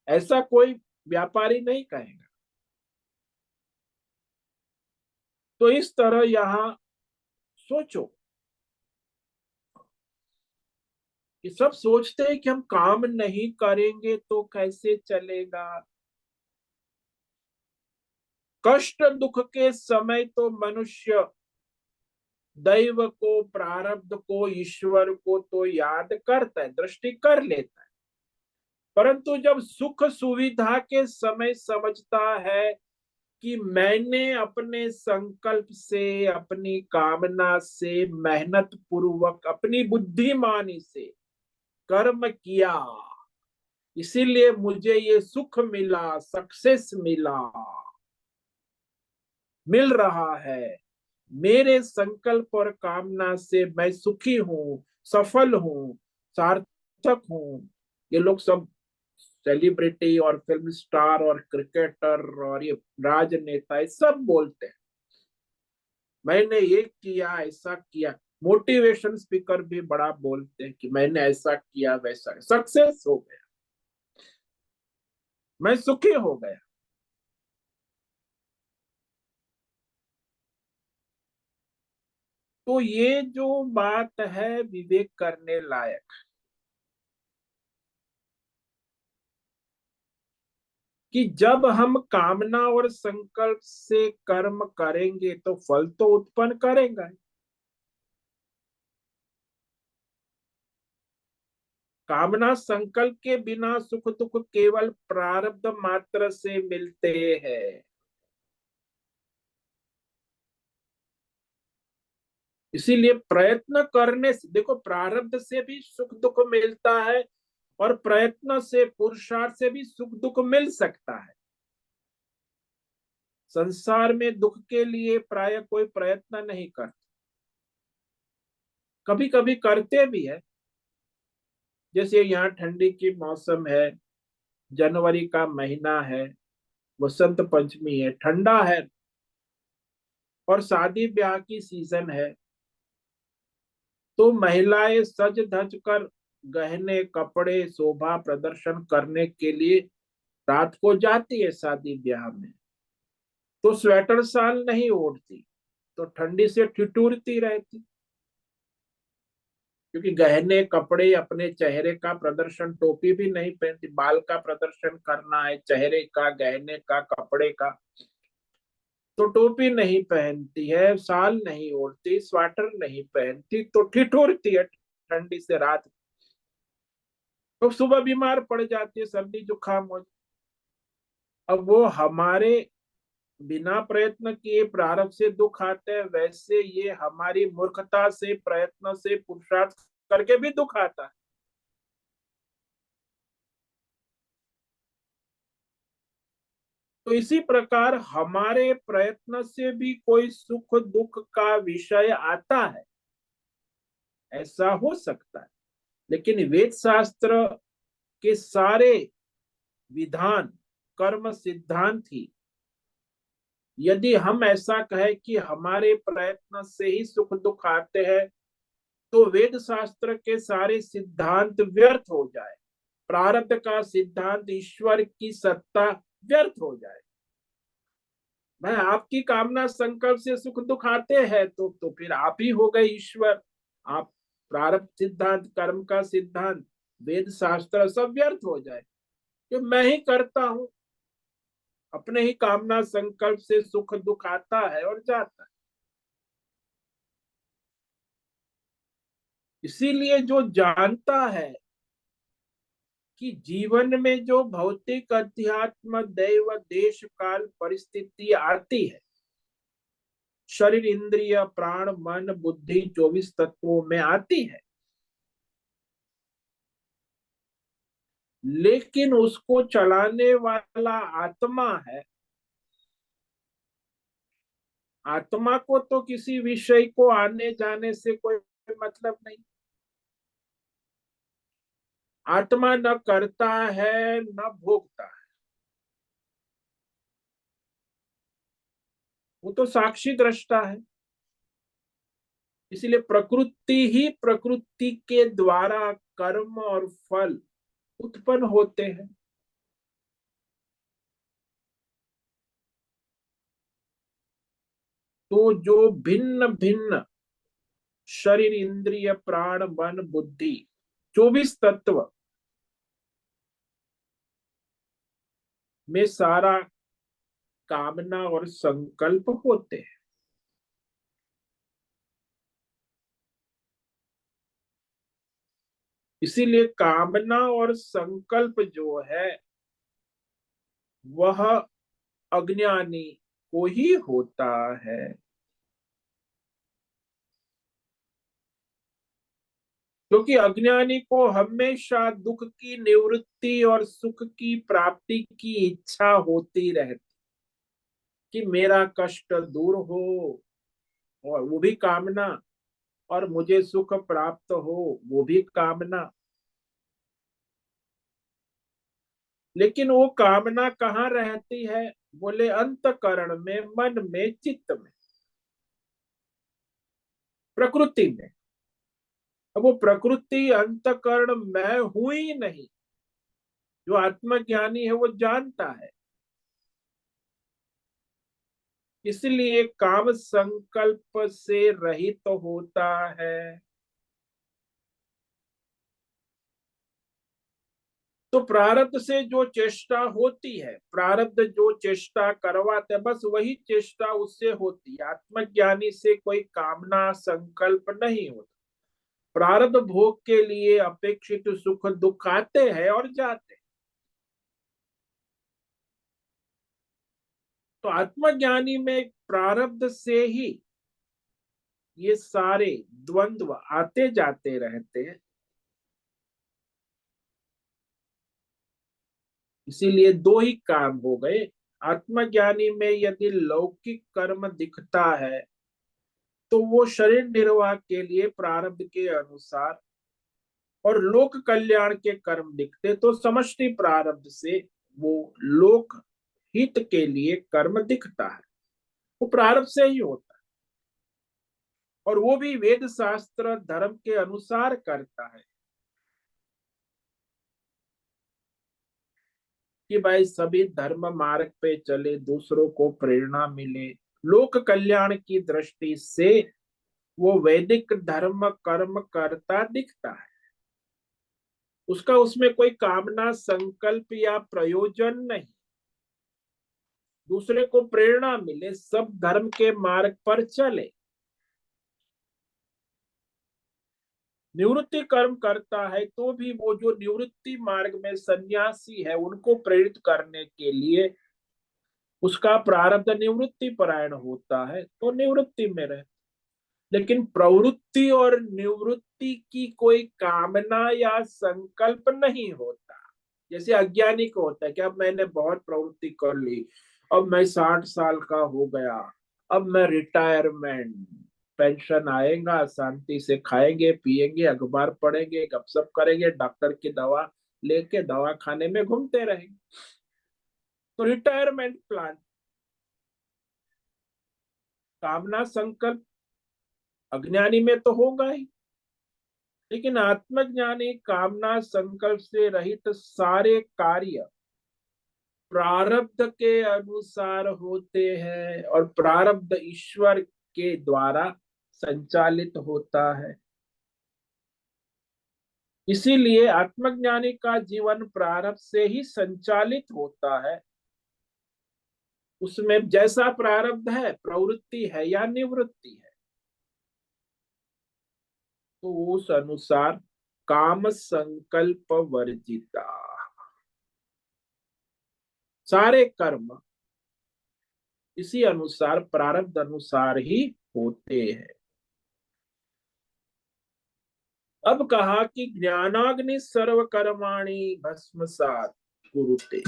ऐसा कोई व्यापारी नहीं कहेगा। तो इस तरह यहां सोचो कि सब सोचते हैं कि हम काम नहीं करेंगे तो कैसे चलेगा। कष्ट दुख के समय तो मनुष्य दैव को, प्रारब्ध को, ईश्वर को तो याद करता है, दृष्टि कर लेता है। परंतु जब सुख सुविधा के समय समझता है कि मैंने अपने संकल्प से, अपनी कामना से, मेहनत पूर्वक, अपनी बुद्धिमानी से कर्म किया, इसीलिए मुझे ये सुख मिला, सक्सेस मिला, मिल रहा है, मेरे संकल्प और कामना से मैं सुखी हूँ, सफल हूँ, सार्थक हूँ। ये लोग सब सेलिब्रिटी और फिल्म स्टार और क्रिकेटर और ये राजनेता सब बोलते हैं मैंने ये किया, ऐसा किया। मोटिवेशन स्पीकर भी बड़ा बोलते हैं कि मैंने ऐसा किया, वैसा, सक्सेस हो गया, मैं सुखी हो गया। तो ये जो बात है विवेक करने लायक, कि जब हम कामना और संकल्प से कर्म करेंगे तो फल तो उत्पन्न करेगा। कामना संकल्प के बिना सुख दुख केवल प्रारब्ध मात्र से मिलते हैं। इसीलिए प्रयत्न करने से, देखो, प्रारब्ध से भी सुख दुख मिलता है और प्रयत्न से, पुरुषार्थ से भी सुख दुख मिल सकता है। संसार में दुख के लिए प्राय कोई प्रयत्न नहीं करता, कभी कभी करते भी है। जैसे यहाँ ठंडी की मौसम है, जनवरी का महीना है, वसंत पंचमी है, ठंडा है और शादी ब्याह की सीजन है, तो महिलाएं सज धज कर गहने कपड़े शोभा प्रदर्शन करने के लिए रात को जाती है शादी ब्याह में। तो स्वेटर शाल नहीं ओढ़ती, तो ठंडी से ठिठुरती रहती, क्योंकि गहने कपड़े, अपने चेहरे का प्रदर्शन, टोपी भी नहीं पहनती, बाल का प्रदर्शन करना है, चेहरे का, गहने का, कपड़े का, तो टोपी नहीं पहनती है, शाल नहीं ओढ़ती, स्वेटर नहीं पहनती, तो ठिठुरती है ठंडी से रात। तो सुबह बीमार पड़ जाती है, सर्दी जुकाम हो। अब वो हमारे बिना प्रयत्न किए प्रारब्ध से दुख आते हैं, वैसे ये हमारी मूर्खता से, प्रयत्न से, पुरुषार्थ करके भी दुख आता है। तो इसी प्रकार हमारे प्रयत्न से भी कोई सुख दुख का विषय आता है, ऐसा हो सकता है। लेकिन वेद शास्त्र के सारे विधान कर्म सिद्धांत ही, यदि हम ऐसा कहें कि हमारे प्रयत्न से ही सुख दुख आते हैं, तो वेद शास्त्र के सारे सिद्धांत व्यर्थ हो जाए, प्रारब्ध का सिद्धांत, ईश्वर की सत्ता व्यर्थ हो जाए। भाई आपकी कामना संकल्प से सुख दुख आते हैं, तो फिर आप ही हो गए ईश्वर। आप प्रारब्ध सिद्धांत, कर्म का सिद्धांत, वेद शास्त्र सब व्यर्थ हो जाए, कि मैं ही करता हूं, अपने ही कामना संकल्प से सुख दुख आता है और जाता है। इसीलिए जो जानता है कि जीवन में जो भौतिक अध्यात्म दैव देश काल परिस्थिति आती है, शरीर इंद्रिय प्राण मन बुद्धि 24 तत्वों में आती है, लेकिन उसको चलाने वाला आत्मा है। आत्मा को तो किसी विषय को आने जाने से कोई मतलब नहीं। आत्मा न करता है न भोगता है, वो तो साक्षी दृष्टा है। इसलिए प्रकृति ही प्रकृति के द्वारा कर्म और फल उत्पन्न होते हैं। तो जो भिन्न भिन्न शरीर इंद्रिय प्राण मन बुद्धि 24 तत्व में सारा कामना और संकल्प होते हैं। इसीलिए कामना और संकल्प जो है वह अज्ञानी को ही होता है। क्योंकि अज्ञानी को हमेशा दुख की निवृत्ति और सुख की प्राप्ति की इच्छा होती रहती, कि मेरा कष्ट दूर हो, और वो भी कामना, और मुझे सुख प्राप्त हो, वो भी कामना। लेकिन वो कामना कहाँ रहती है? बोले अंतकरण में, मन में, चित्त में, प्रकृति में। अब वो प्रकृति अंतकरण मैं हूं ही नहीं। जो आत्मज्ञानी है वो जानता है, इसलिए काम संकल्प से रहित तो होता है। तो प्रारब्ध से जो चेष्टा होती है, प्रारब्ध जो चेष्टा करवाते हैं, बस वही चेष्टा उससे होती है। आत्मज्ञानी से कोई कामना संकल्प नहीं होता। प्रारब्ध भोग के लिए अपेक्षित सुख दुख आते हैं और जाते हैं। तो आत्मज्ञानी में प्रारब्ध से ही ये सारे द्वंद्व आते जाते रहते हैं। इसीलिए दो ही काम हो गए। आत्मज्ञानी में यदि लौकिक कर्म दिखता है, तो वो शरीर निर्वाह के लिए प्रारब्ध के अनुसार, और लोक कल्याण के कर्म दिखते तो समष्टि प्रारब्ध से वो लोक हित के लिए कर्म दिखता है। वो प्रारब्ध से ही होता है, और वो भी वेद शास्त्र धर्म के अनुसार करता है, कि भाई सभी धर्म मार्ग पे चले, दूसरों को प्रेरणा मिले, लोक कल्याण की दृष्टि से वो वैदिक धर्म कर्म करता दिखता है। उसका उसमें कोई कामना संकल्प या प्रयोजन नहीं। दूसरे को प्रेरणा मिले, सब धर्म के मार्ग पर चले। निवृत्ति कर्म करता है तो भी वो जो निवृत्ति मार्ग में सन्यासी है, उनको प्रेरित करने के लिए उसका प्रारब्ध निवृत्ति परायण होता है तो निवृत्ति में रहे। लेकिन प्रवृत्ति और निवृत्ति की कोई कामना या संकल्प नहीं होता। जैसे अज्ञानी को होता है कि अब मैंने बहुत प्रवृत्ति कर ली, अब मैं 60 साल का हो गया, अब मैं रिटायरमेंट, पेंशन आएगा, शांति से खाएंगे पिएंगे अखबार पढ़ेंगे गपशप करेंगे डॉक्टर की दवा लेके दवा खाने में घूमते रहेंगे। तो रिटायरमेंट प्लान, कामना संकल्प अज्ञानी में तो होगा ही। लेकिन आत्मज्ञानी कामना संकल्प से रहित सारे कार्य प्रारब्ध के अनुसार होते हैं और प्रारब्ध ईश्वर के द्वारा संचालित होता है। इसीलिए आत्मज्ञानी का जीवन प्रारब्ध से ही संचालित होता है। उसमें जैसा प्रारब्ध है, प्रवृत्ति है या निवृत्ति है, तो उस अनुसार काम संकल्प वर्जिता सारे कर्म इसी अनुसार प्रारब्ध अनुसार ही होते हैं। अब कहा कि ज्ञानाग्नि सर्व कर्माणि भस्मसात कुरुते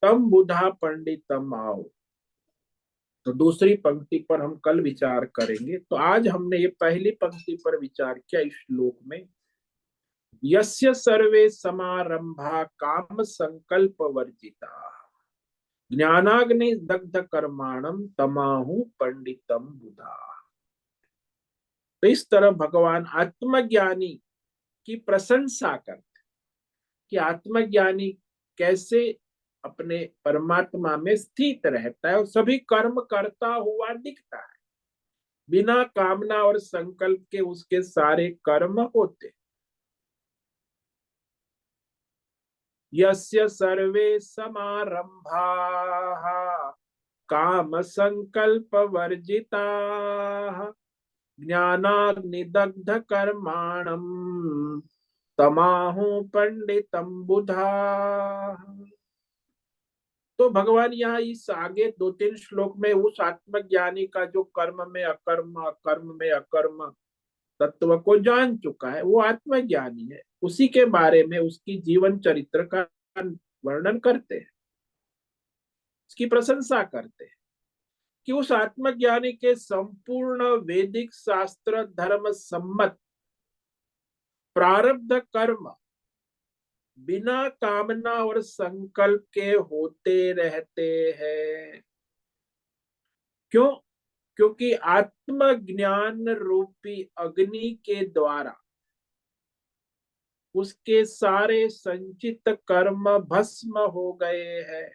तम बुधा पंडितम आओ। तो दूसरी पंक्ति पर हम कल विचार करेंगे। तो आज हमने ये पहली पंक्ति पर विचार किया इस श्लोक में, यस्य सर्वे समारंभा काम संकल्प वर्जिता ज्ञानाग्नि दग्ध कर्माणम तमाहु पंडितम बुधा। तो इस तरह भगवान आत्मज्ञानी की प्रशंसा करते कि आत्मज्ञानी कैसे अपने परमात्मा में स्थित रहता है और सभी कर्म करता हुआ दिखता है। बिना कामना और संकल्प के उसके सारे कर्म होते। यस्य सर्वे समारंभाः काम संकल्प वर्जिता ज्ञानाग्निदग्ध कर्माणम तमाहु पंडितम बुधा। तो भगवान यहाँ इस आगे 2-3 श्लोक में उस आत्मज्ञानी का जो कर्म में अकर्म अकर्म में अकर्म तत्व को जान चुका है, वो आत्मज्ञानी है, उसी के बारे में उसकी जीवन चरित्र का वर्णन करते हैं, उसकी प्रशंसा करते हैं कि उस आत्मज्ञानी के संपूर्ण वैदिक शास्त्र धर्म सम्मत प्रारब्ध कर्म बिना कामना और संकल्प के होते रहते हैं। क्यों? क्योंकि आत्मज्ञान रूपी अग्नि के द्वारा उसके सारे संचित कर्म भस्म हो गए हैं।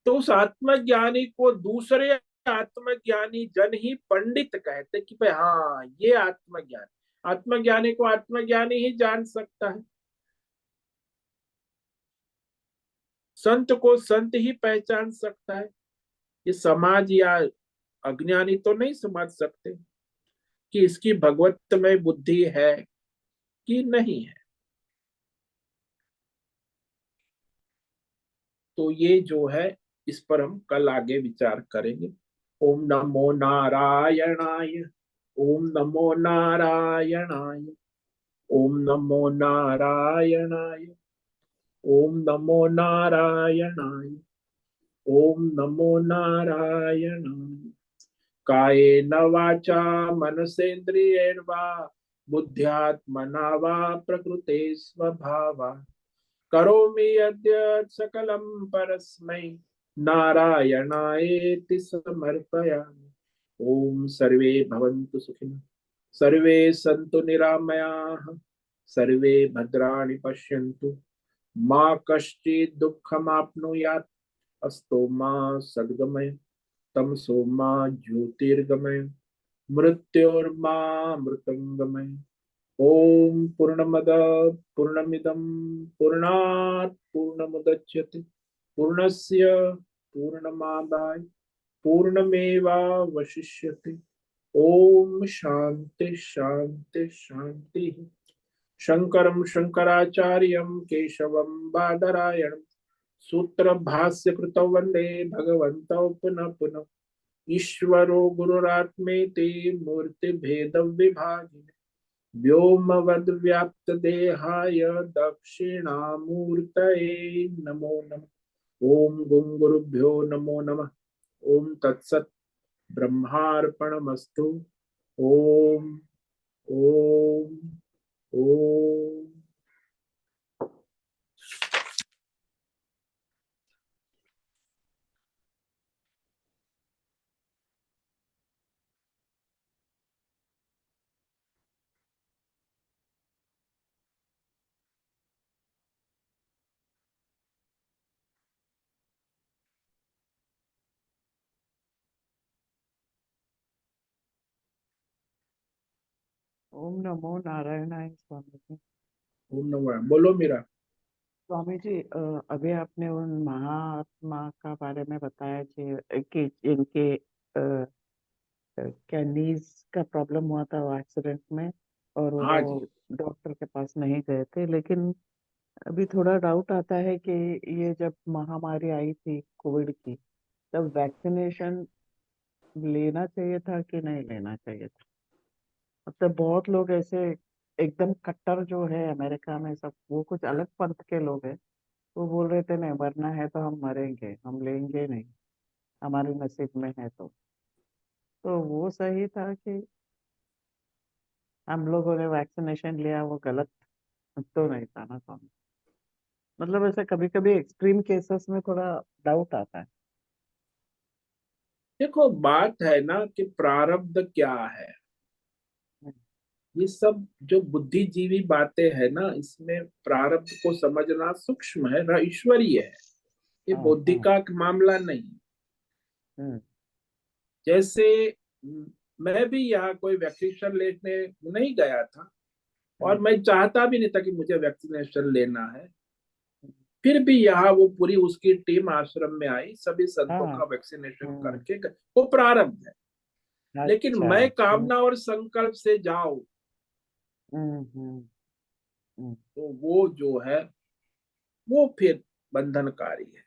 तो उस आत्मज्ञानी को दूसरे आत्मज्ञानी जन ही पंडित कहते कि भाई हाँ ये आत्मज्ञानी, आत्मज्ञानी को आत्मज्ञानी ही जान सकता है, संत को संत ही पहचान सकता है। ये समाज या अज्ञानी तो नहीं समझ सकते कि इसकी भगवत में बुद्धि है कि नहीं है। तो ये जो है इस पर हम कल आगे विचार करेंगे। ओम नमो नारायणाय, ओम नमो नारायणाय, ओम नमो नारायणाय, ओम नमो नारायणाय, ओम नमो नारायणाय। कायेन वाचा मनसेन्द्रियेण वा बुद्ध्यात्मना वा प्रकृते स्वभावात् करोमि यद्यत् सकलं परस्मै नारायणायेति समर्पयामि। ओम सर्वे भवन्तु सुखिनः, सर्वे सन्तु निरामयाः, सर्वे भद्राणि पश्यन्तु, मा कश्चित् दुःखमाप्नुयात्, अस्तो मा सद्गमय, तमसो मा ज्योतिर्गमय, मृत्योर्मा मृतंगमय। ओम पूर्णमद पूर्णमिदं पूर्णात् पूर्णमुदच्यते पूर्णस्य पूर्णमादाय पूर्णमेवावशिष्यते। ओम शांति शांति शांति। शंकरं शंकराचार्यं केशवं बादरायणं सूत्र भाष्य कृतौ वंदे भगवन्तौ पुनः पुनः। ईश्वरो गुरुरात्मेति मूर्ति भेद विभागिने व्योमवद्व्याप्तदेहाय दक्षिणामूर्तये नमो नमः। ओम गुं गुरुभ्यो नमो नमः। ओम तत्सत् ब्रह्मार्पणमस्तु। ओम ओम ओम। ओम नमो नारायणाय स्वामी जी। ओम नमः। बोलो मीरा। स्वामी जी, अभी आपने उन महात्मा का बारे में बताया कि इनके क्या नीज का प्रॉब्लम हुआ था वो एक्सीडेंट में, और हाँ वो जी। डॉक्टर के पास नहीं गए थे। लेकिन अभी थोड़ा डाउट आता है कि ये जब महामारी आई थी कोविड की, तब वैक्सीनेशन लेना चाहिए था कि नहीं लेना चाहिए था? मतलब बहुत लोग ऐसे एकदम कट्टर जो है अमेरिका में, सब वो कुछ अलग पंथ के लोग हैं, वो बोल रहे थे नहीं मरना है तो हम मरेंगे, हम लेंगे नहीं, हमारे नसीब में है तो वो सही था कि हम लोगों ने वैक्सीनेशन लिया वो गलत तो नहीं था ना स्वामी? मतलब ऐसे कभी कभी एक्सट्रीम केसेस में थोड़ा डाउट आता है। देखो बात है ना कि प्रारब्ध क्या है। ये सब जो बुद्धिजीवी बातें है ना, इसमें प्रारब्ध को समझना सूक्ष्म है ना, ईश्वरीय है। ये हाँ हाँ। बौद्धिका का मामला नहीं। हम्म जैसे मैं भी यहाँ कोई वैक्सीनेशन लेने नहीं गया था, और हम्म मैं चाहता भी नहीं था कि मुझे वैक्सीनेशन लेना है। फिर भी यहाँ वो पूरी उसकी टीम आश्रम में आई, सभी संतों हाँ। का वैक्सीनेशन हम्म। करके वो प्रारब्ध है। लेकिन अच्छा। मैं कामना और संकल्प से जाऊं हम्म हम्म हम्म। तो वो जो है वो फिर बंधनकारी है।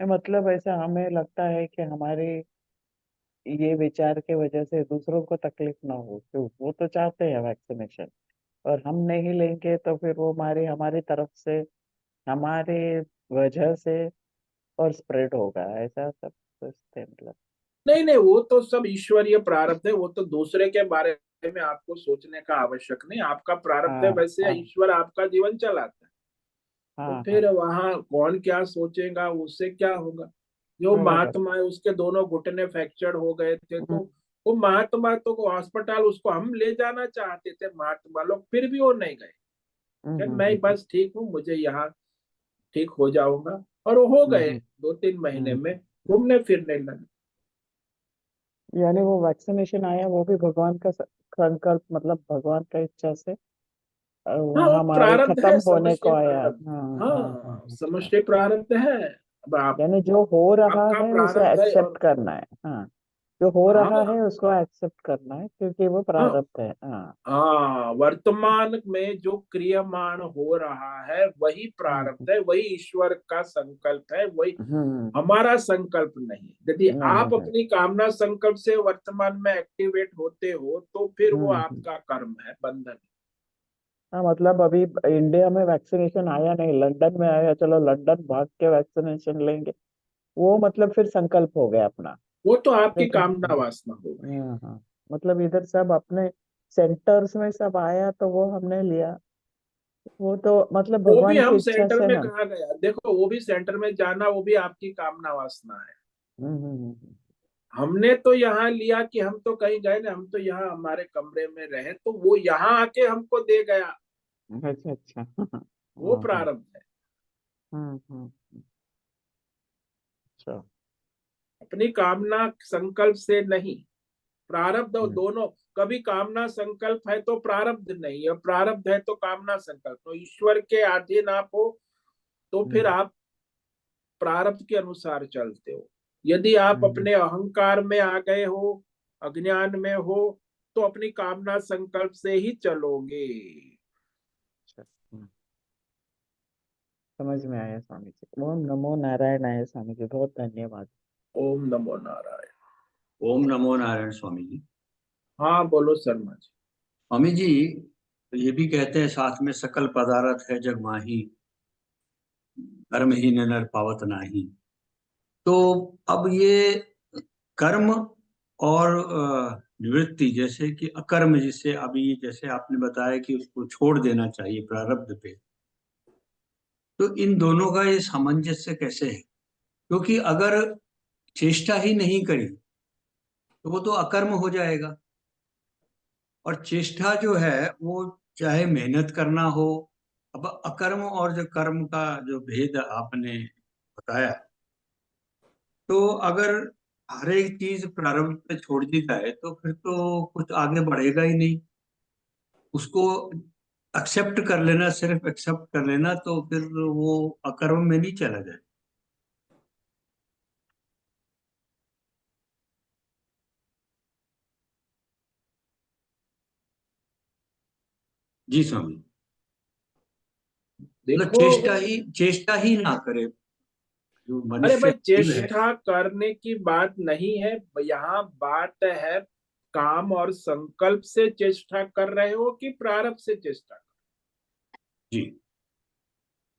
मतलब ऐसा हमें लगता है कि हमारे ये विचार के वजह से दूसरों को तकलीफ ना हो, तो वो तो चाहते हैं वैक्सीनेशन, और हम नहीं लेंगे तो फिर वो हमारी हमारी तरफ से, हमारे वजह से और स्प्रेड होगा, ऐसा सब सोचते हैं मतलब। नहीं नहीं, वो तो सब ईश्वरीय प्रारब्ध है। वो तो दूसरे के बारे में आपको सोचने का आवश्यक नहीं। आपका प्रारब्ध है, हाँ वैसे हाँ ईश्वर आपका जीवन चलाता है। तो हाँ हाँ। फिर वहां कौन क्या सोचेगा, उससे क्या होगा। जो बराबर। महात्मा है उसके दोनों घुटने फ्रैक्चर हो गए थे, हम्म तो वो महात्मा तो अस्पताल उसको हम ले जाना चाहते थे महात्मा लोग, फिर भी वो नहीं गए। हम्म कि हम्म मैं हम्म बस ठीक हूँ, मुझे यहाँ ठीक हो जाऊंगा। और वो हो हम्म गए हम्म, 2-3 महीने हम्म। में घूमने फिरने लगे। यानी वो वैक्सीनेशन आया वो भी भगवान का संकल्प, मतलब भगवान का इच्छा से हाँ वो महामारी प्रारब्ध खत्म है, होने को समष्टि आया। प्रारब्ध। हाँ हाँ हाँ। हाँ अच्छा। समष्टि प्रारब्ध है। अब आप, यानी जो हो रहा आपका है उसे प्रारब्ध है एक्सेप्ट और करना है। हाँ, जो हो रहा है हाँ उसको एक्सेप्ट करना है क्योंकि वो हाँ प्रारब्ध है। हाँ। हाँ, वर्तमान में जो क्रियमाण हो रहा है वही हम्म प्रारब्ध है, वही ईश्वर का संकल्प है, वही हम्म। हमारा संकल्प नहीं। यदि नहीं आप है। अपनी कामना संकल्प से वर्तमान में एक्टिवेट होते हो तो फिर वो हम्म। आपका कर्म है, बंधन। हाँ, मतलब अभी इंडिया में वैक्सीनेशन आया नहीं, लंदन में आया, चलो लंदन भाग के वैक्सीनेशन लेंगे, वो मतलब फिर संकल्प हो गया अपना। वो तो आपकी लेकिन कामना वासना हो गई। हाँ हाँ, मतलब इधर सब अपने सेंटर्स में सब आया तो वो हमने लिया, वो तो मतलब वो भी भगवान की हम इच्छा सेंटर से में हम। कहा गया, देखो वो भी सेंटर में जाना, वो भी आपकी कामना वासना है। हम्म। हमने तो यहाँ लिया कि हम तो कहीं गए ना, हम तो यहाँ हमारे कमरे में रहे, तो वो यहाँ आके हमको दे गया। अच्छा अच्छा। वो हाँ हाँ। प्रारब्ध है। हम्म। अच्छा। अपनी कामना संकल्प से नहीं। प्रारब्ध और हम्म दोनों। कभी कामना संकल्प है तो प्रारब्ध नहीं है, प्रारब्ध है तो कामना संकल्प। तो ईश्वर के अधीन आप हो तो फिर हम्म आप प्रारब्ध के अनुसार चलते हो। यदि आप हम्म अपने अहंकार में आ गए हो, अज्ञान में हो, तो अपनी कामना संकल्प से ही चलोगे। अच्छा, समझ में आया स्वामी जी। ओम नमो नारायणाय स्वामी जी, बहुत धन्यवाद। ओम नमो नारायण। ओम नमो नारायण स्वामी जी। हाँ बोलो शर्मा जी। स्वामी जी, ये भी कहते हैं साथ में, सकल पदार्थ है जग माही, कर्म ही नर पावत नाही। तो अब ये कर्म और निवृत्ति, जैसे कि अकर्म, जिसे अभी जैसे आपने बताया कि उसको छोड़ देना चाहिए प्रारब्ध पे, तो इन दोनों का ये सामंजस्य कैसे है? क्योंकि अगर चेष्टा ही नहीं करी तो वो तो अकर्म हो जाएगा, और चेष्टा जो है वो चाहे मेहनत करना हो। अब अकर्म और जो कर्म का जो भेद आपने बताया, तो अगर हर एक चीज प्रारंभ पे छोड़ दी जाए तो फिर तो कुछ आगे बढ़ेगा ही नहीं। उसको एक्सेप्ट कर लेना, सिर्फ एक्सेप्ट कर लेना, तो फिर वो अकर्म में नहीं चला जाए। जी स्वामी। मतलब देखो, चेष्टा ही ना करे जो अरे मनुष्य भाई जीव है। चेष्टा करने की बात नहीं है यहाँ, बात है काम और संकल्प से चेष्टा कर रहे हो कि प्रारब्ध से चेष्टा। जी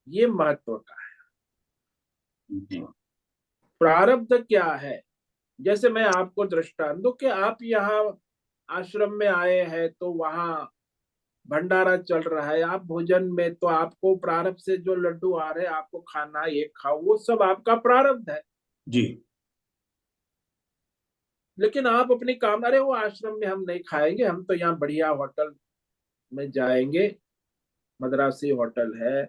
ये महत्व का है। जी प्रारब्ध क्या है? जैसे मैं आपको दृष्टांत दूं कि आप यहाँ आश्रम में आए हैं तो वहां भंडारा चल रहा है, आप भोजन में, तो आपको प्रारब्ध से जो लड्डू आ रहे हैं आपको खाना है, ये खाओ, वो सब आपका प्रारब्ध है। जी लेकिन आप अपनी काम, अरे वो आश्रम में हम नहीं खाएंगे, हम तो यहाँ बढ़िया होटल में जाएंगे, मद्रासी होटल है,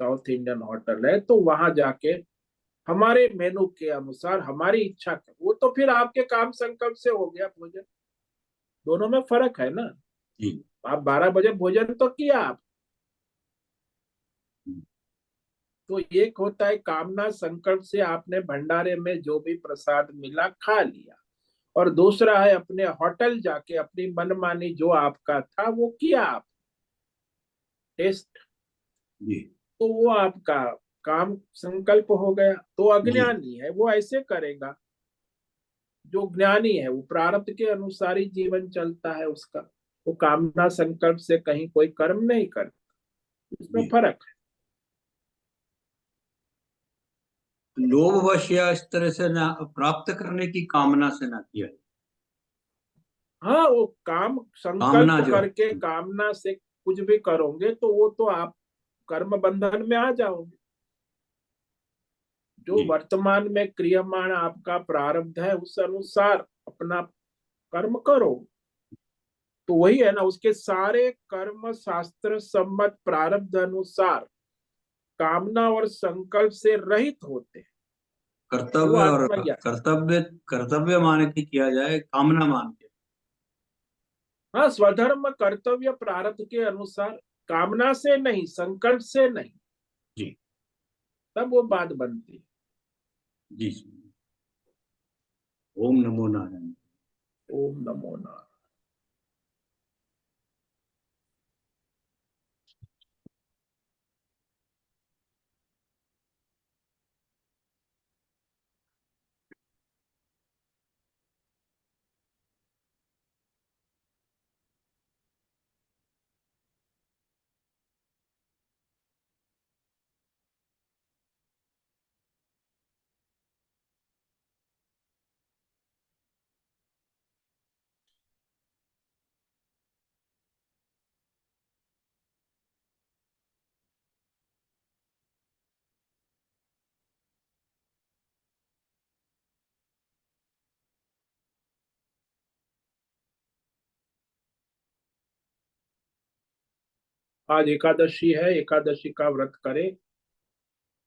साउथ इंडियन होटल है, तो वहां जाके हमारे मेनू के अनुसार हमारी इच्छा का, वो तो फिर आपके काम संकल्प से हो गया भोजन। दोनों में फर्क है ना। जी आप 12 बजे भोजन तो किया आप, तो एक होता है कामना संकल्प से आपने भंडारे में जो भी प्रसाद मिला खा लिया, और दूसरा है अपने होटल जाके अपनी मनमानी जो आपका था वो किया आप, टेस्ट। जी तो वो आपका काम संकल्प हो गया। तो जी अज्ञानी है वो ऐसे करेगा, जो ज्ञानी है वो प्रारब्ध के अनुसार ही जीवन चलता है उसका, वो कामना संकल्प से कहीं कोई कर्म नहीं करता। इसमें जी। फर्क है। लोभवश या इस तरह से ना प्राप्त करने की कामना से ना किया, हाँ, वो काम कामना संकल्प जो करके है। कामना से कुछ भी करोगे तो वो तो आप कर्म बंधन में आ जाओगे। जो जी वर्तमान में क्रियमाण आपका प्रारब्ध है उस अनुसार अपना कर्म करो, तो वही है ना, उसके सारे कर्म शास्त्र सम्मत प्रारब्ध अनुसार कामना और संकल्प से रहित होते हैं। वो कर्तव्य, और आत्मज्ञान। कर्तव्य मान के किया जाए, कामना मान के। हाँ, स्वधर्म कर्तव्य प्रारब्ध के अनुसार, कामना से नहीं, संकल्प से नहीं, जी तब वो बात बनती है। जी। ओम नमो नारायण। ओम नमो नारायण। आज एकादशी है, एकादशी का व्रत करें,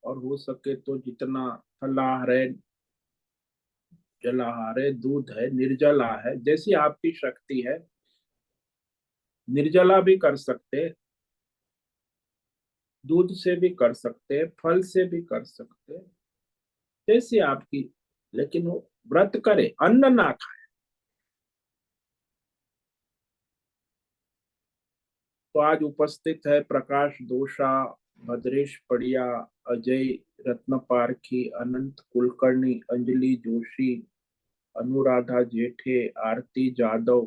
और हो सके तो जितना फलाहार है, जलाहार है, दूध है, निर्जला है, जैसी आपकी शक्ति है, निर्जला भी कर सकते, दूध से भी कर सकते, फल से भी कर सकते, जैसी आपकी, लेकिन वो व्रत करे, अन्न ना खाए। तो आज उपस्थित है प्रकाश दोषा, भद्रेश पड़िया, अजय रत्न पारखी, अनंत कुलकर्णी, अंजलि जोशी, अनुराधा जेठे, आरती जादव,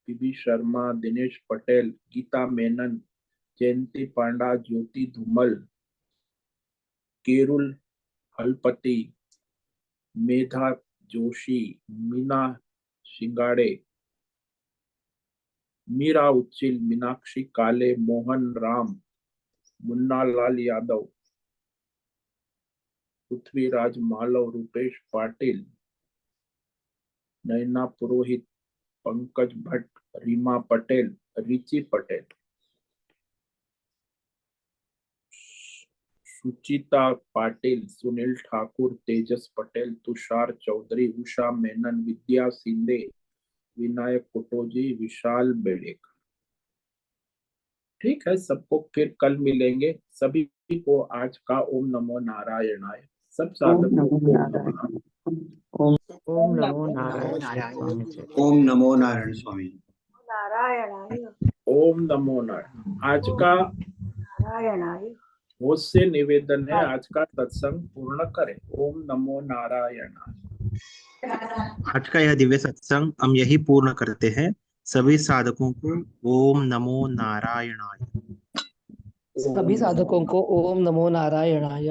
पीबी शर्मा, दिनेश पटेल, गीता मेनन, जयंती पांडा, ज्योति धूमल, केरुल हलपति, मेधा जोशी, मीना शिंगाड़े, मीरा उच्चिल, मीनाक्षी काले, मोहन राम, मुन्ना लाल यादव, पृथ्वीराज मालव, रूपेश पाटिल, नैना पुरोहित, पंकज भट्ट, रीमा पटेल, रिची पटेल, सुचिता पाटिल, सुनील ठाकुर, तेजस पटेल, तुषार चौधरी, उषा मेनन, विद्या सिंधे, विनायक कुटोजी, विशाल बेड़ेकर। ठीक है, सबको फिर कल मिलेंगे। सभी को आज का ओम नमो नारायणाय। सब ओम साधकों नमो को नारायण। ओम नमो नारायण स्वामी जी। ओम नमो नारायण स्वामी। नारायणाय ओम नमो नारायण। आज का नारायणाय होश से निवेदन है, आज का सत्संग पूर्ण करें। ओम नमो नारायणाय। आज का यह दिव्य सत्संग हम यही पूर्ण करते हैं। सभी साधकों को ओम नमो नारायणाय। सभी साधकों को ओम नमो नारायणाय।